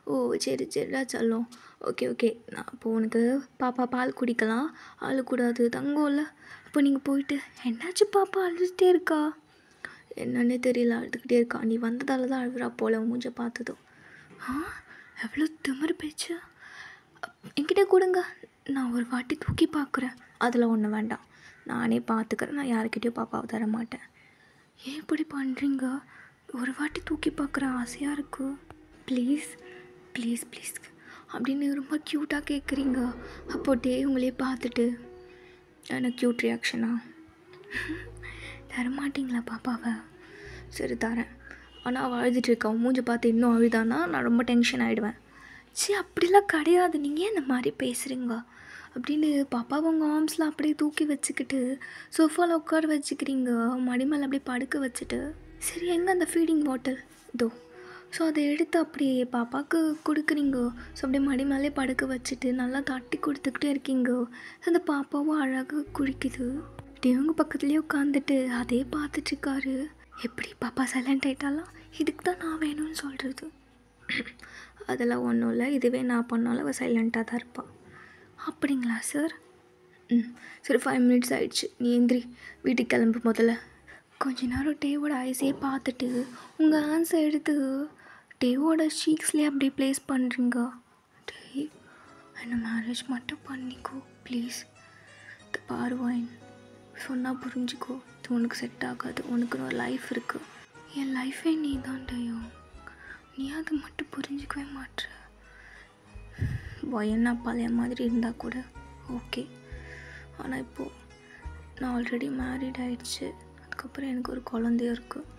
ஓ சரிடா சொல்லும். ஓகே நான் அப்போ உனக்கு பாப்பா பால் குடிக்கலாம், அழக்கூடாது, தங்கம்ல. அப்போ நீங்கள் போயிட்டு என்னாச்சு பாப்பா அழுதுகிட்டே இருக்கா? என்னன்னே தெரியல, அழுதுகிட்டே இருக்கா. நீ வந்ததால தான் அழுகிறா போல, மூஞ்ச பார்த்ததும். எவ்வளோ திமிரு பேச்சு. என்கிட்ட கொடுங்க, நான் ஒரு வாட்டி தூக்கி பார்க்குறேன். அதில் ஒன்று வேண்டாம், நானே பார்த்துக்கிறேன். நான் யாருக்கிட்டையும் பாப்பாவை தர மாட்டேன். ஏன் இப்படி பண்ணுறீங்க? ஒரு வாட்டி தூக்கி பார்க்குற ஆசையாக இருக்குது. ப்ளீஸ் அப்படின்னு ரொம்ப க்யூட்டாக கேட்குறீங்க. அப்போட்டே உங்களே பார்த்துட்டு எனக்கு க்யூட் ரியாக்ஷனா? தரமாட்டிங்களா பாப்பாவை? சரி தரேன். ஆனால் அவள் அழுதுட்டுருக்கா. மூஞ்சை பார்த்து இன்னும் அழுதானா நான் ரொம்ப டென்ஷன் ஆகிடுவேன். சரி, அப்படிலாம் கிடையாது, நீங்கள் ஏன் இந்த மாதிரி பேசுகிறீங்க அப்படின்னு பாப்பாவை உங்கள் ஆர்ம்ஸில் அப்படியே தூக்கி வச்சுக்கிட்டு சோஃபாவில் உட்கார வச்சுக்கிறீங்க. மடி மேலே அப்படியே படுக்க வச்சுட்டு. சரி, எங்கே அந்த ஃபீடிங் பாட்டில்? இதோ. ஸோ அதை எடுத்து அப்படியே பாப்பாவுக்கு கொடுக்குறீங்க. ஸோ அப்படியே மடி மேலே படுக்க வச்சுட்டு நல்லா தட்டி கொடுத்துக்கிட்டே இருக்கீங்க. அந்த பாப்பாவும் அழகாக குளிக்குது. அப்படி இவங்க பக்கத்துலேயே உட்காந்துட்டு அதே பார்த்துட்ருக்காரு. எப்படி பாப்பா சைலண்ட் ஆகிட்டாலாம், இதுக்கு தான் நான் வேணும்னு சொல்கிறது. அதெல்லாம் ஒன்றும் இல்லை, இதுவே நான் பண்ணாலும் அவள் சைலண்ட்டாக தான் இருப்பாள். அப்படிங்களா சார்? சரி 5 மினிட்ஸ் ஆகிடுச்சு, நீ எந்திரி, வீட்டுக்கு கிளம்பு முதல்ல. கொஞ்ச நேரம் டேவோட ஐஸே பார்த்துட்டு உங்கள் ஹேண்ட்ஸை எடுத்து டேவோட ஷீக்ஸ்லேயே அப்படியே ப்ளேஸ் பண்ணுறீங்க. டே, என்னை மேரேஜ் மட்டும் பண்ணிக்கோ ப்ளீஸ். இது பாருவாயின், சொன்னால் புரிஞ்சுக்கோ, இது உனக்கு செட் ஆகாது, உனக்குன்னு ஒரு லைஃப் இருக்குது. என் லைஃபே நீ தான் டேயோ, நீ அதை மட்டும் புரிஞ்சிக்கவே மாட்ற. என்ன பழைய மாதிரி இருந்தால் கூட ஓகே, ஆனால் இப்போது நான் ஆல்ரெடி மேரிட் ஆகிடுச்சு, அதுக்கப்புறம் எனக்கு ஒரு குழந்தையும் இருக்குது.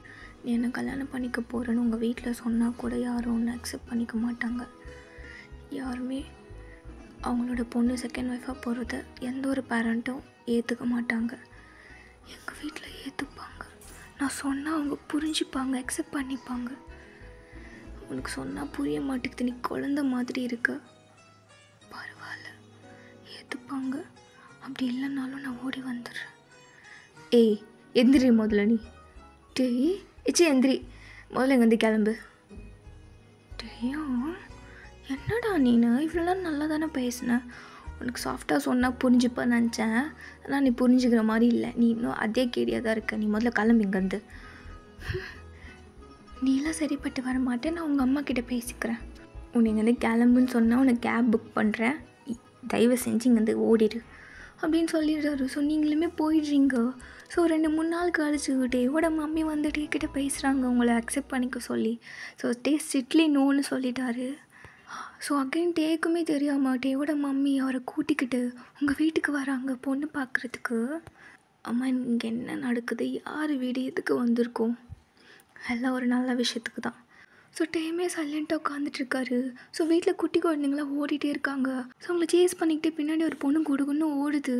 நீ என்னை கல்யாணம் பண்ணிக்க போகிறேன்னு உங்கள் வீட்டில் சொன்னால் கூட யாரும் ஒன்று அக்செப்ட் பண்ணிக்க மாட்டாங்க. யாருமே அவங்களோட பொண்ணு செகண்ட் ஒய்ஃபாக போகிறத எந்த ஒரு பேரண்ட்டும் ஏற்றுக்க மாட்டாங்க. எங்கள் வீட்டில் ஏற்றுப்பாங்க, நான் சொன்னால் அவங்க புரிஞ்சுப்பாங்க, அக்செப்ட் பண்ணிப்பாங்க. உனக்கு சொன்னால் புரிய மாட்டேங்குது, நீ குழந்த மாதிரி இருக்க. பரவாயில்ல, ஏற்றுப்பாங்க. அப்படி இல்லைனாலும் நான் ஓடி வந்துடுறேன். ஏய் எந்திரி முதல்ல நீ. டேய் எந்திரி முதல்ல இங்கே வந்து கிளம்பு. டேயும் என்னடா நீனு இவ்வளோலாம் நல்லா தானே பேசினேன், உனக்கு சாஃப்டாக சொன்னால் புரிஞ்சுப்பேன்னு நினச்சேன். ஆனால் நீ புரிஞ்சுக்கிற மாதிரி இல்லை, நீ இன்னும் அதே கேடியாக தான் இருக்க. நீ முதல்ல கிளம்பு இங்கேருந்து. நீலாம் சரிப்பட்டு வர மாட்டேன், நான் உங்கள் அம்மா கிட்டே பேசிக்கிறேன். உன்னை இங்கேருந்து கிளம்புன்னு சொன்னால் உனக்கு கேப் புக் பண்ணுறேன், தயவு செஞ்சு இங்கேருந்து ஓடிடு அப்படின்னு சொல்லிடுறாரு. ஸோ நீங்களுமே போயிடுறீங்க. ஸோ 2-3 நாள் கழிச்சு டேவோட மம்மி வந்து டே கிட்டே பேசுகிறாங்க உங்களை அக்செப்ட் பண்ணிக்க சொல்லி. ஸோ டே ஸ்ட்ரிக்ட்லி நோன்னு சொல்லிட்டாரு. ஸோ அகைன் டேக்குமே தெரியாமல் டேவோட மம்மி அவரை கூட்டிக்கிட்டு உங்கள் வீட்டுக்கு வராங்க பொண்ணு பார்க்குறதுக்கு. அம்மா இங்கே என்ன நடக்குது, யார் வீடு, எதுக்கு வந்திருக்கோம், எல்லாம் ஒரு நல்ல விஷயத்துக்கு தான். ஸோ டேமே சைலண்ட்டாக உட்காந்துட்ருக்காரு. ஸோ வீட்டில் குட்டி குழந்தைங்களாம் ஓடிட்டே இருக்காங்க. ஸோ அவங்கள சேஸ் பண்ணிக்கிட்டே பின்னாடி ஒரு பொண்ணு கொடுக்குன்னு ஓடுது.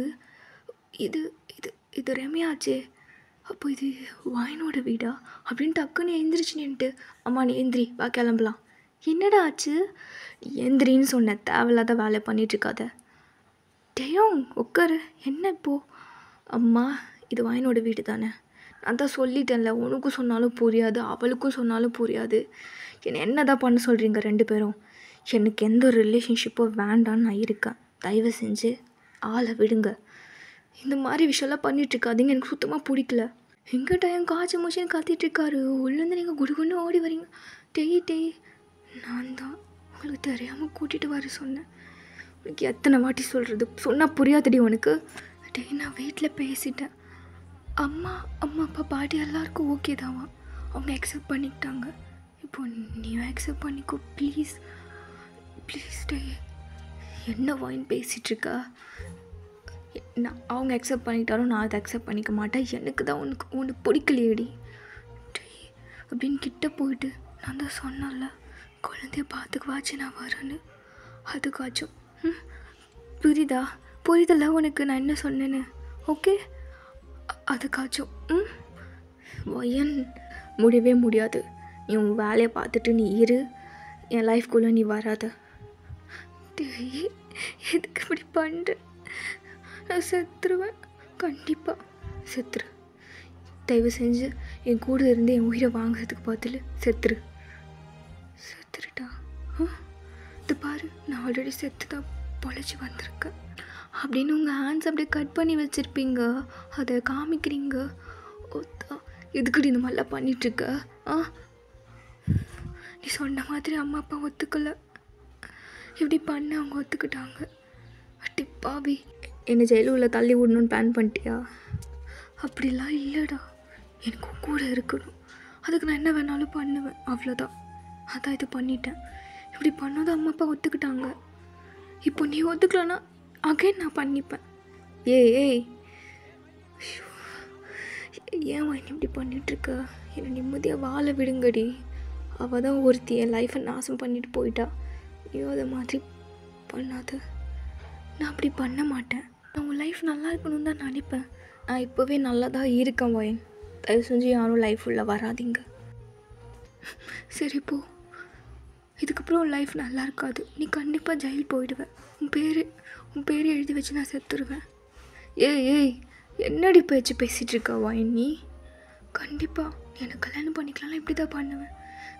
இது இது இது ரெமையாச்சே, அப்போ இது வாயினோட வீடா அப்படின்னு டக்குன்னு எந்திரிச்சு நின்ட்டு, அம்மா நீ எந்திரி வா கிளம்பலாம். என்னடா ஆச்சு, எந்திரின்னு சொன்னேன், தேவையில்லாத வேலை பண்ணிகிட்ருக்காத. டேயும் உட்காரு, என்ன இப்போது. அம்மா இது வாயினோட வீடு தானே, நான் தான் சொல்லிட்டேன்ல, உனக்கும் சொன்னாலும் புரியாது, அவளுக்கும் சொன்னாலும் புரியாது. என்ன தான் பண்ண சொல்கிறீங்க 2 பேரும். எனக்கு எந்த ஒரு ரிலேஷன்ஷிப்போ வேண்டான்னு நான் இருக்கேன். தயவு செஞ்சு ஆளை விடுங்க. இந்த மாதிரி விஷயம்லாம் பண்ணிகிட்ருக்காதீங்க, எனக்கு சுத்தமாக பிடிக்கல. எங்கே டைம் காய்ச்சி மூச்சின்னு கத்திட்டுருக்காரு, உள்ளேருந்து நீங்கள் குடுகுன்னு ஓடி வரீங்க. டேய் நான் தான் உங்களுக்கு தெரியாமல் கூட்டிகிட்டு வர சொன்னேன். உனக்கு எத்தனை வாட்டி சொல்கிறது, சொன்னால் புரியாதடி உனக்கு. டேய் நான் வீட்டில் பேசிட்டேன், அம்மா அப்பா பாட்டி எல்லாருக்கும் ஓகே தான்வா, அவங்க அக்செப்ட் பண்ணிக்கிட்டாங்க. இப்போ நீயும் அக்செப்ட் பண்ணிக்கோ ப்ளீஸ் டே. என்ன வாயின் பேசிகிட்ருக்கா, நான் அவங்க அக்செப்ட் பண்ணிட்டாலும் நான் அதை அக்செப்ட் பண்ணிக்க மாட்டேன். எனக்கு தான் உனக்கு பிடிக்கலையேடி டே அப்படின்னு கிட்ட போயிட்டு, நான் தான் சொன்னல குழந்தைய பார்த்துக்குவாச்சு நான் வரேன்னு, அதுக்காச்சும் புரியுதல்ல உனக்கு நான் என்ன சொன்னேன்னு, ஓகே அதுக்காச்சும் வயன் முடியவே முடியாது. நீ உன் வேலையை பார்த்துட்டு நீ இரு, என் லைஃப்குள்ளே நீ வராத. டேய் எதுக்கு இப்படி பண்ணுற, நான் செத்துருவேன், கண்டிப்பாக செத்துரு. தயவு செஞ்சு என் கூட இருந்து என் உயிரை வாங்குறதுக்கு பதில் செத்துருட்டா. இது பாரு, நான் ஆல்ரெடி செத்து தான் பொழைச்சி வந்திருக்கேன் அப்படின்னு உங்கள் ஹேண்ட்ஸ் அப்படியே கட் பண்ணி வச்சுருப்பீங்க, அதை காமிக்கிறீங்க. எதுக்குடி இந்த மாதிரிலாம் பண்ணிகிட்ருக்க. நீ சொன்ன மாதிரி அம்மா அப்பா ஒத்துக்கலை, இப்படி பண்ண அவங்க ஒத்துக்கிட்டாங்க. அட்டிப்பாவி, என்னை ஜெயிலுக்குள்ளே தள்ளி விடணுன்னு பிளான் பண்ணிட்டியா? அப்படிலாம் இல்லைடா, எனக்கும் கூட இருக்கணும், அதுக்கு நான் என்ன வேணாலும் பண்ணுவேன், அவ்வளோதான். அதான் இது பண்ணிட்டேன். இப்படி பண்ணாதான் அம்மா அப்பா ஒத்துக்கிட்டாங்க. இப்போ நீ ஒத்துக்கலன்னா அகைன் நான் பண்ணிப்பேன். ஏய் ஏன் வாங்கி இப்படி பண்ணிகிட்ருக்க, என்னை நிம்மதியாக வாழ விடுங்கடி. அவள் தான் ஒருத்தி என் லைஃப்பை நாசம் பண்ணிட்டு போயிட்டா, நீயோ அதை மாதிரி பண்ணாத. நான் அப்படி பண்ண மாட்டேன், நான் உன் லைஃப் நல்லா இருக்கணும்னு தான் நினைப்பேன். நான் இப்போவே நல்லா தான் இருக்கேன் வாயன், தயவு செஞ்சு யாரும் லைஃப் உள்ள வராதிங்க. சரி போ, இதுக்கப்புறம் உன் லைஃப் நல்லா இருக்காது, நீ கண்டிப்பாக ஜெயில் போயிடுவேன். உன் பேர் எழுதி வச்சு நான் செத்துருவேன். ஏய் என்னடி பேச்சு பேசிகிட்டு இருக்காவா நீ? கண்டிப்பாக எனக்கு கல்யாணம் பண்ணிக்கலாம்லாம் இப்படி தான் பண்ணுவேன்.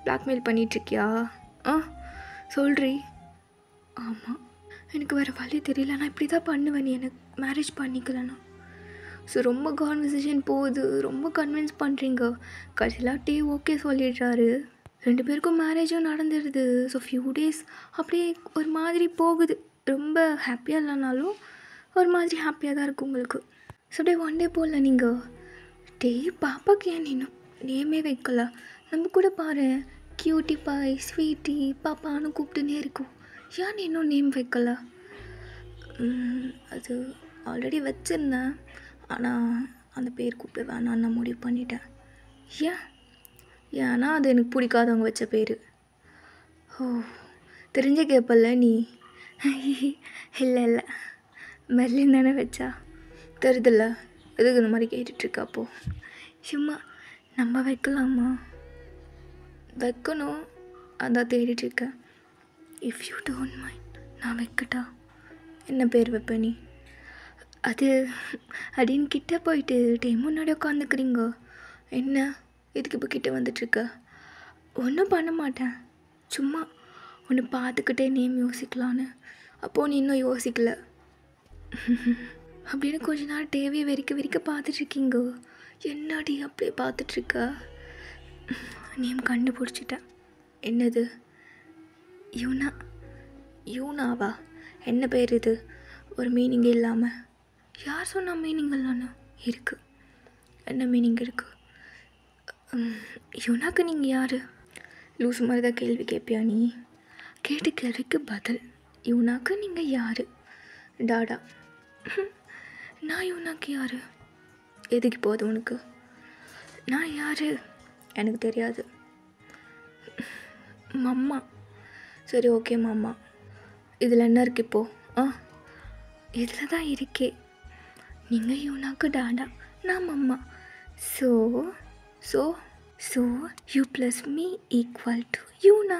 பிளாக்மெயில் பண்ணிகிட்ருக்கியா? சொல்கிறீ? ஆமாம், எனக்கு வேறு வழி தெரியல, நான் இப்படி தான் பண்ணுவேன் நீ எனக்கு மேரேஜ் பண்ணிக்கலன்னா. ஸோ ரொம்ப கான்வர்சேஷன் போகுது, ரொம்ப கன்வின்ஸ் பண்ணுறீங்க. கடைசியில் டே ஓகே சொல்லிடுறாரு. 2 பேருக்கும் மேரேஜும் நடந்துடுது. ஸோ ஃபியூ டேஸ் அப்படியே ஒரு மாதிரி போகுது. ரொம்ப ஹாப்பியாக இல்லைனாலும் ஒரு மாதிரி ஹாப்பியாக தான் இருக்குது உங்களுக்கு. ஸோ அப்படியே ஒன் டே போகல நீங்கள் டே பாப்பாக்கு ஏன் இன்னும் நேமே வைக்கல? நம்ம கூட பாரு, கியூட்டி பாய், ஸ்வீட்டி, பாப்பான்னு கூப்பிட்டுனே இருக்கும். ஏன் இன்னும் நேம் வைக்கல? அது ஆல்ரெடி வச்சுருந்தேன், ஆனால் அந்த பேர் கூப்பிட வேணான்னு நான் முடிவு பண்ணிட்டேன். ஏன்னா அது எனக்கு பிடிக்காதவங்க வச்ச பேர். ஓ, தெரிஞ்ச கேட்பல்ல நீ? இல்லை மெர்லின் தானே வச்சா, தெரியுதில்ல, எதுக்கு இந்த மாதிரி கேட்டுட்ருக்கா? அப்போது சும்மா நம்ம வைக்கலாமா? வைக்கணும், அதான் தேடிட்டுருக்கேன். இஃப் யூ டோன்ட் மைண்ட் நான் வைக்கட்டா? என்ன பேர் வைப்ப நீ? அது அப்படின்னு கிட்டே போயிட்டு முன்னாடி உட்காந்துக்கிறீங்க. என்ன இதுக்கு இப்போ கிட்டே வந்துட்டுருக்க? ஒன்றும் பண்ண மாட்டேன், சும்மா ஒன்று பார்த்துக்கிட்டே நேம் யோசிக்கலான்னு. அப்போது நீ இன்னும் யோசிக்கல அப்படின்னு கொஞ்ச நாள் டேவியை வெறிக்க பார்த்துட்ருக்கீங்க. என்னடி அப்படியே பார்த்துட்ருக்க? நேம் கண்டுபிடிச்சிட்டேன். என்னது? யூனாவா? என்ன பேர் இது? ஒரு மீனிங்கே இல்லாமல். யார் சொன்னால் மீனிங் இல்லைன்னு? இருக்குது. என்ன மீனிங் இருக்குது? யூனாக்கு நீங்கள் யார்? லூஸ் மாதிரி தான் கேள்வி கேட்பியா நீ? கேட்டு கேள்விக்கு பதில். யூனாக்கு நீங்கள் யார்? டாடா. நான் யூனாக்கு யார்? எதுக்கு போகுது உனக்கு? நான் யார் எனக்கு தெரியாது. மம்மா. சரி ஓகே மம்மா. இதில் என்ன இருக்கு இப்போது? இதில் தான் இருக்கே. நீங்கள் யூனாக்கு டாடா, நான் மம்மா. So so so you plus me equal to Yuna.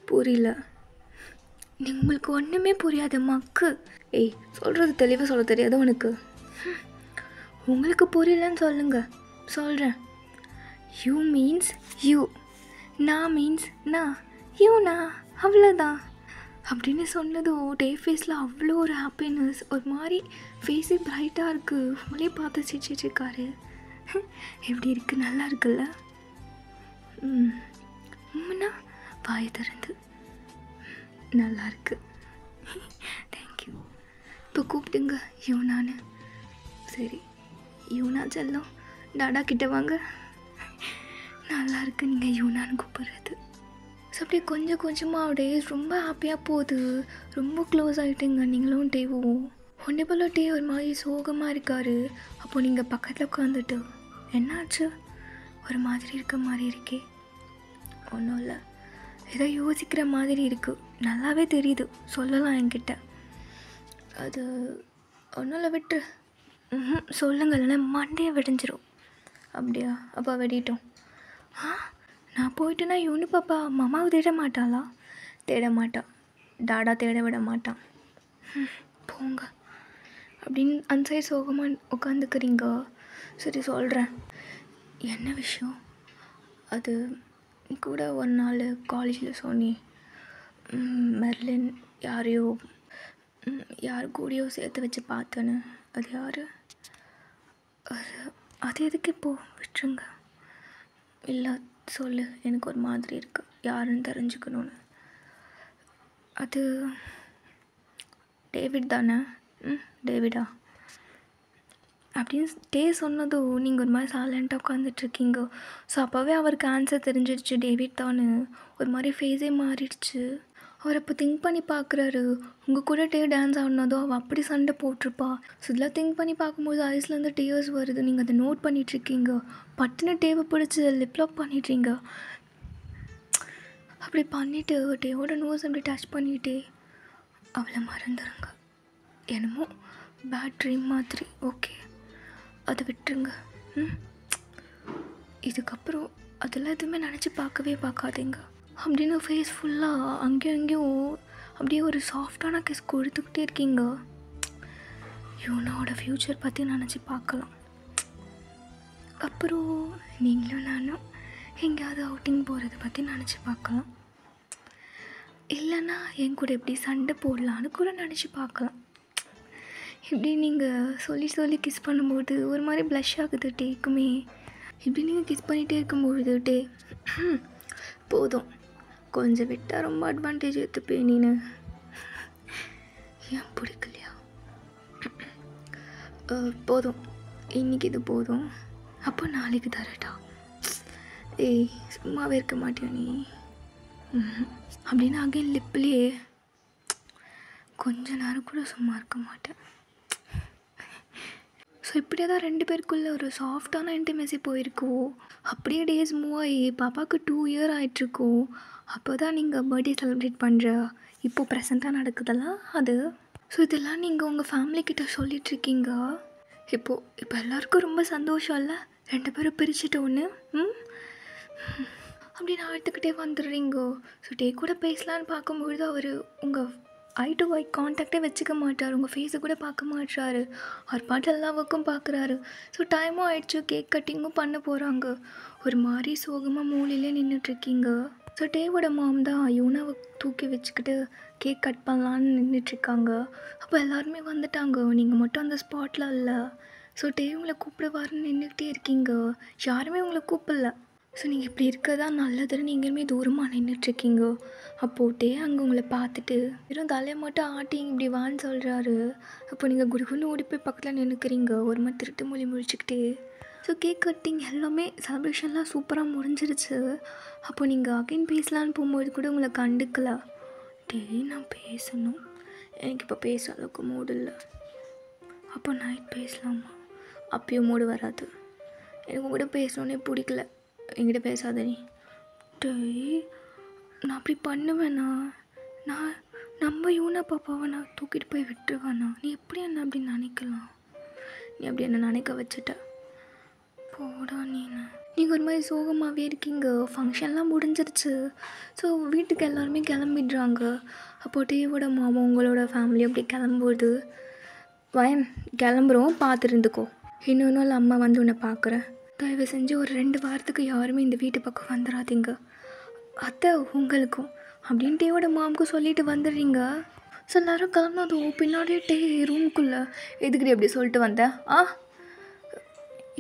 புரியல? உங்களுக்கு ஒன்றுமே புரியாத மக்கு. ஏய், சொல்கிறது தெளிவாக சொல்ல தெரியாது உனக்கு? உங்களுக்கு புரியலன்னு சொல்லுங்கள், சொல்கிறேன். யூ மீன்ஸ் யூ, நான் மீன்ஸ் நான், யூனா, அவ்வளோதான் அப்படின்னு சொன்னதோ டே ஃபேஸில் அவ்வளோ ஒரு ஹாப்பினஸ், ஒரு மாதிரி ஃபேஸே பிரைட்டாக இருக்குது. உங்களே பார்த்து சிரிச்சிட்ருக்காரு. எப்படி இருக்குது? நல்லா இருக்குல்ல? உண்மைனா வாயை திறந்து நல்லா இருக்கு. தேங்க்யூ. இப்போ கூப்பிட்டுங்க யூனான்னு. சரி யூனா செல்லம், டாடா கிட்ட வாங்க. நல்லா இருக்கு நீங்கள் யூனான்னு கூப்பிட்றது. ஸோ அப்படியே கொஞ்சம் கொஞ்சமாக அப்படியே ரொம்ப ஹாப்பியாக போகுது. ரொம்ப க்ளோஸ் ஆகிட்டுங்க நீங்களும் டேவும். ஒன்றே போல் டே ஒரு மாதிரி சோகமாக இருக்கார். அப்போது நீங்கள் பக்கத்தில் உட்காந்துட்டு என்னாச்சு ஒரு மாதிரி இருக்க மாதிரி இருக்கே? ஒன்றும் இல்லை, ஏதோ யோசிக்கிற மாதிரி இருக்குது, நல்லாவே தெரியுது, சொல்லலாம் என்கிட்ட. அது ஒன்றும் இல்லை, விட்டுரு. சொல்லுங்கள், இல்லைன்னா மண்டையை வெடிஞ்சிரும். அப்படியா? அப்பா வெடிட்டோம். நான் போயிட்டேன்னா யூனு பாப்பா மாமாவை தேட மாட்டாளா? தேட மாட்டான், டாடா தேட விட மாட்டான். போங்க அப்படின்னு அந்த சைடு சோகமாக உட்காந்துக்கிறீங்க. சரி சொல்கிறேன். என்ன விஷயம்? அது கூட ஒரு நாள் காலேஜில் சொன்னி மெர்லின் யார் கூடயோ சேர்த்து வச்சு பார்த்தேன்னு. அது யார்? அது எதுக்கு இப்போது? விட்டுருங்க. இல்லை சொல்லு, எனக்கு ஒரு மாதிரி இருக்குது, யாருன்னு தெரிஞ்சுக்கணுன்னு. அது டேவிட் தானே? டேவிடா அப்படின்னு டே சொன்னதும் நீங்கள் ஒரு மாதிரி சைலண்ட்டாக உட்காந்துட்ருக்கீங்க. ஸோ அப்போவே அவருக்கு ஆன்சர் தெரிஞ்சிடுச்சு, டேவிட் தானு. ஒரு மாதிரி ஃபேஸே மாறிடுச்சு. அவர் அப்போ திங்க் பண்ணி பார்க்குறாரு, உங்கள் கூட டே டான்ஸ் ஆடினதும் அவள் அப்படி சண்டை போட்டிருப்பா. ஸோ இதெல்லாம் திங்க் பண்ணி பார்க்கும்போது ஐஸ்லேருந்து டேர்ஸ் வருது. நீங்கள் அதை நோட் பண்ணிகிட்ருக்கீங்க. பட்டுன்னு டேவை பிடிச்சி லிப்லாக் பண்ணிடுறீங்க. அப்படி பண்ணிவிட்டு டேவோட நோஸ் அப்படி டச் பண்ணிவிட்டு அவளை மறந்துடுங்க. என்னமோ பேட் ட்ரீம் மாதிரி. ஓகே, அதை விட்டுருங்க. இதுக்கப்புறம் அதெல்லாம் எதுவுமே நினச்சி பார்க்காதீங்க அப்படின்னு ஃபேஸ் ஃபுல்லாக அங்கேயும் இங்கேயும் அப்படியே ஒரு சாஃப்டான கிஸ் கொடுத்துக்கிட்டே இருக்கீங்க. யூனாவோட ஃப்யூச்சர் பற்றி நினச்சி பார்க்கலாம். அப்புறம் நீங்களும் நானும் எங்கேயாவது அவுட்டிங் போகிறத பற்றி நினச்சி பார்க்கலாம். இல்லைன்னா என் கூட எப்படி சண்டை போடலான்னு கூட நினச்சி பார்க்கலாம். இப்படி நீங்கள் சொல்லி கிஸ் பண்ணும்போது ஒரு மாதிரி ப்ளஷ் ஆகுது டேக்குமே. இப்படி நீங்கள் கிஸ் பண்ணிகிட்டே இருக்கும்பொழுது டே போதும், கொஞ்சம் விட்டால் ரொம்ப அட்வான்டேஜ் எடுத்துப்பேன் நீனு. ஏன் பிடிக்கலையா? போதும், இன்றைக்கி இது போதும், அப்போ நாளைக்கு தரட்டா? ஏய் சும்மாவே இருக்க மாட்டியா நீ? அப்படின்னு அகைன் லிப்லேயே கொஞ்ச நேரம் கூட சும்மா இருக்க மாட்டேன். ஸோ இப்படியே தான் 2 பேருக்குள்ளே ஒரு சாஃப்டான இன்டிமேசி போயிருக்கோம். அப்படியே டேஸ் மூவ் ஆகி பாப்பாவுக்கு 2 இயர் ஆகிட்ருக்கோம். அப்போ தான் நீங்கள் பர்த்டே செலிப்ரேட் பண்ணுற இப்போது ப்ரெசண்ட்டாக நடக்குதெல்லாம் அது. ஸோ இதெல்லாம் நீங்கள் உங்கள் ஃபேமிலிக்கிட்ட சொல்லிகிட்ருக்கீங்க. இப்போ எல்லாருக்கும் ரொம்ப சந்தோஷம் இல்லை? 2 பேரும் பிரிச்சுட்டோன்னு அப்படி நான் எடுத்துக்கிட்டே வந்துடுறீங்கோ. ஸோ டே கூட பேசலான்னு பார்க்கும்பொழுது அவர் உங்கள் ஐ டு ஐ கான்டாக்டே வச்சுக்க மாட்டார், உங்கள் ஃபேஸை கூட பார்க்க மாட்டாரு. அவர் பாட்டு எல்லா ஒர்க்கும் பார்க்குறாரு. ஸோ டைமும் ஆயிடுச்சு, கேக் கட்டிங்கும் பண்ண போகிறாங்க. ஒரு மாதிரி சோகமாக மூலையிலே நின்றுட்டுருக்கீங்க. ஸோ டேவோட மாம் தான் யூனாவை தூக்கி வச்சுக்கிட்டு கேக் கட் பண்ணலான்னு நின்றுட்டுருக்காங்க. அப்போ எல்லாருமே வந்துட்டாங்க, நீங்கள் மட்டும் அந்த ஸ்பாட்டில் இல்லை. ஸோ டே உங்களை கூப்பிடுவாருன்னு நின்றுக்கிட்டே இருக்கீங்க, யாருமே உங்களை கூப்பிடல. ஸோ நீங்கள் இப்படி இருக்கிறதா நல்லதுன்னு நீங்களுமே தூரமாக நின்றுட்டுருக்கீங்க. அப்போது டே அங்கே உங்களை பார்த்துட்டு வெறும் தலையை மட்டும் ஆட்டி இப்படி வான்னு சொல்கிறாரு. அப்போ நீங்கள் குடுகுன்னு ஓடி போய் பக்கத்தில் நின்றுக்கிறீங்க, ஒரு மாதிரி திருட்டு மொழி முழிச்சிக்கிட்டு. ஸோ கேக் கட்டிங் எல்லாமே செலிப்ரேஷன்லாம் சூப்பராக முடிஞ்சிருச்சு. அப்போ நீங்கள் அகைன் பேசலான்னு போகும்போது கூட உங்களை கண்டுக்கல. டே நான் பேசணும், எனக்கு இப்போ பேச அளவுக்கு மூடு இல்லை. அப்போ நைட் பேசலாமா? அப்பயும் மூடு வராது. எனக்கு கூட பேசணுன்னே பிடிக்கல, என்கிட்ட பேசாத நீ. டேய் நான் அப்படி பண்ணுவேண்ணா, நான் நம்ம யூனா பாப்பாவை நான் தூக்கிட்டு போய் விட்டுருவேண்ணா. நீ எப்படி என்ன அப்படி நினைக்கலாம்? நீ அப்படி என்ன நினைக்க வச்சுட்ட. போடா நீங்கள் ஒரு மாதிரி சோகமாகவே இருக்கீங்க. ஃபங்க்ஷன்லாம் முடிஞ்சிருச்சு. ஸோ வீட்டுக்கு எல்லாருமே கிளம்பிடுறாங்க. அப்போ டேவோட மாமா உங்களோட ஃபேமிலி அப்படி கிளம்பும்போது வயன் கிளம்புறோம், பார்த்துருந்துக்கோ, இன்னொரு நாள் அம்மா வந்து உன்னை பார்க்குறேன். தயவு செஞ்சு ஒரு 2 வாரத்துக்கு யாருமே இந்த வீட்டு பக்கம் வந்துடாதீங்க, அத்தை உங்களுக்கும் அப்படின்னு டேவோட மாமுக்கும் சொல்லிட்டு வந்துடுறீங்க. ஸோ எல்லோரும் கிளம்புனதும் பின்னாடியே டே ரூமுக்குள்ளே எதுக்குடி அப்படி சொல்லிட்டு வந்தேன்?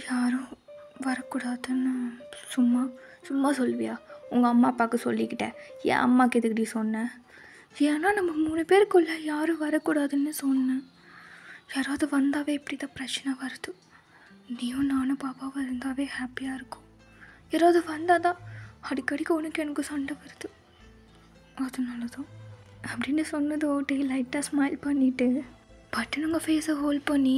யாரும் வரக்கூடாதுன்னு சும்மா சொல்வியா? உங்கள் அம்மா அப்பாவுக்கு சொல்லிக்கிட்டேன், என் அம்மாவுக்கு எதுக்குடி சொன்னேன்? ஏன்னா நம்ம 3 பேருக்குள்ளே யாரும் வரக்கூடாதுன்னு சொன்னேன். யாராவது வந்தாவே இப்படி தான் பிரச்சனை வருது. நீயும் நானும் பாப்பாவும் இருந்தாவே ஹாப்பியாக இருக்கும். யாராவது வந்தால் தான் அடிக்கடிக்கு உனக்கு எனக்கு சண்டை வருது, அதனால தான் அப்படின்னு சொன்னதோ டே லைட்டாக ஸ்மைல் பண்ணிவிட்டு பட்டுன்னு உங்கள் ஃபேஸை ஹோல்ட் பண்ணி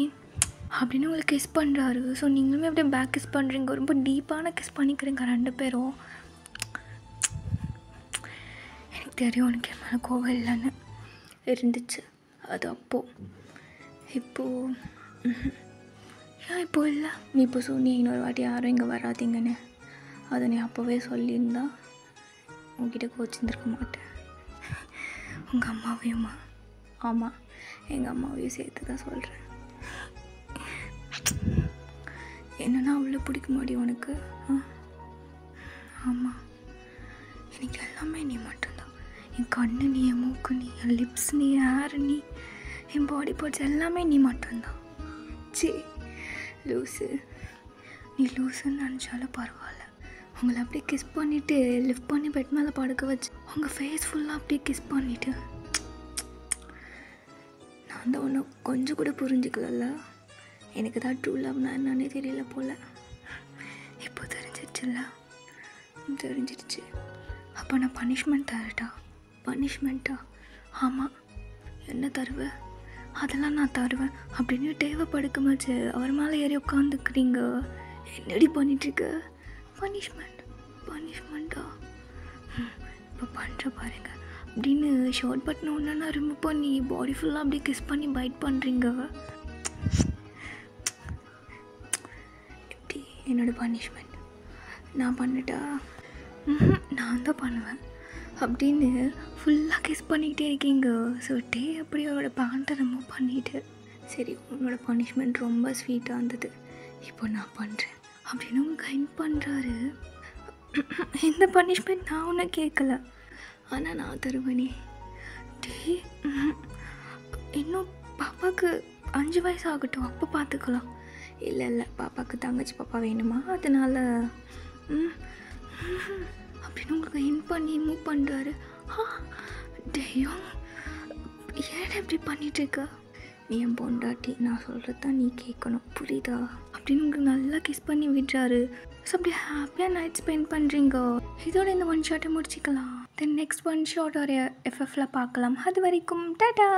அப்படின்னு உங்களை கிஸ் பண்ணுறாரு. ஸோ நீங்களுமே அப்படியே பேக் கிஸ் பண்ணுறீங்க, ரொம்ப டீப்பான கிஸ் பண்ணிக்கிறீங்க 2 பேரும். எனக்கு தெரியும் உனக்கு என் மேலே கோவம் இல்லைன்னு இருந்துச்சு அது அப்போது. இப்போது ஏன் இப்போ இல்லை? நீ இப்போ சொன்னி இன்னொரு வாட்டி யாரும் இங்கே வராதிங்கன்னு, அதை நீ அப்போவே சொல்லியிருந்தா உங்ககிட்ட கோச்சிருந்துருக்க மாட்டேன். உங்கள் அம்மாவையுமா? ஆமாம், எங்கள் அம்மாவையும் சேர்த்து தான் சொல்கிறேன். என்னன்னா அவ்வளோ பிடிக்க முடியும் உனக்கு? ஆமாம், எனக்கு எல்லாமே நீ மட்டும்தான். என் கண்ணு நீ, என் மூக்கு நீ, என் லிப்ஸ் நீ, ஹேர் நீ, என் பாடி பார்ட்ஸ் எல்லாமே நீ மட்டும்தான். சே லூஸு, நீ லூஸுன்னு நினச்சாலும் பரவாயில்ல. உங்களை அப்படியே கிஸ் பண்ணிவிட்டு லிஃப்ட் பண்ணி பெட் மேலே படுக்க வச்சு உங்கள் ஃபேஸ் ஃபுல்லாக அப்படியே கிஸ் பண்ணிவிட்டு நான் தான் ஒன்று கொஞ்சம் கூட புரிஞ்சுக்கல. எனக்கு தான் ட்ரூ லவ்னா என்னன்னே தெரியல போல். இப்போ தெரிஞ்சிடுச்சுல்ல? தெரிஞ்சிடுச்சு. அப்போ நான் பனிஷ்மெண்ட் தரட்டா? பனிஷ்மெண்ட்டா? ஆமாம், என்ன தருவேன்? அதெல்லாம் நான் தருவேன் அப்படின்னு டேவை படுக்கமாச்சு அவர் மேலே ஏறி உட்காந்துக்கிறீங்க. என்னடி பண்ணிட்டுருக்க? பனிஷ்மெண்ட்டா? இப்போ பண்ணுற பாருங்க அப்படின்னு ஷார்ட் பட்டன் ஒன்றா ரிமூவ் பண்ணி பாடி ஃபுல்லாக அப்படியே கிஸ் பண்ணி பைட் பண்ணுறீங்க. எப்படி என்னோடய பனிஷ்மெண்ட் நான் பண்ணிட்டா? நான் தான் பண்ணுவேன் அப்படின்னு ஃபுல்லாக கிஸ் பண்ணிக்கிட்டே இருக்கீங்க. ஸோ டே அப்படி அவரோட பேண்ட்டை ரிமூவ் பண்ணிவிட்டு சரி உன்னோட பனிஷ்மெண்ட் ரொம்ப ஸ்வீட்டாக இருந்தது, இப்போ நான் பண்ணுறேன் அப்படின்னு உங்களுக்கு ஹெல்ப் பண்ணுறாரு. இந்த பனிஷ்மெண்ட் நான் ஒன்றும் கேட்கல, ஆனால் நான் தருவேனே. டே இன்னும் பாப்பாவுக்கு 5 வயசு ஆகட்டும், அப்போ பார்த்துக்கலாம். இல்லை பாப்பாவுக்கு தங்கச்சி பாப்பா வேணுமா, அதனால் அப்படின்னு உங்களுக்கு ஹெல்ப் பண்ணி மூவ் பண்ணுறாரு. டேயும் ஏன் இப்படி பண்ணிகிட்ருக்க, நீ என் பொண்டாட்டி, நான் சொல்கிறது தான் நீ கேட்கணும், புரியுதா அப்படின்னு உங்களுக்கு நல்லா கிஸ் பண்ணி விடுறாரு. ஸோ அப்படி ஹாப்பியாக நைட் ஸ்பெண்ட் பண்ணுறீங்க. இதோட இந்த 1 ஷாட்டை முடிச்சிக்கலாம். தென் நெக்ஸ்ட் 1 ஷாட் ஒரு FFல பார்க்கலாம். அது வரைக்கும் டாடா.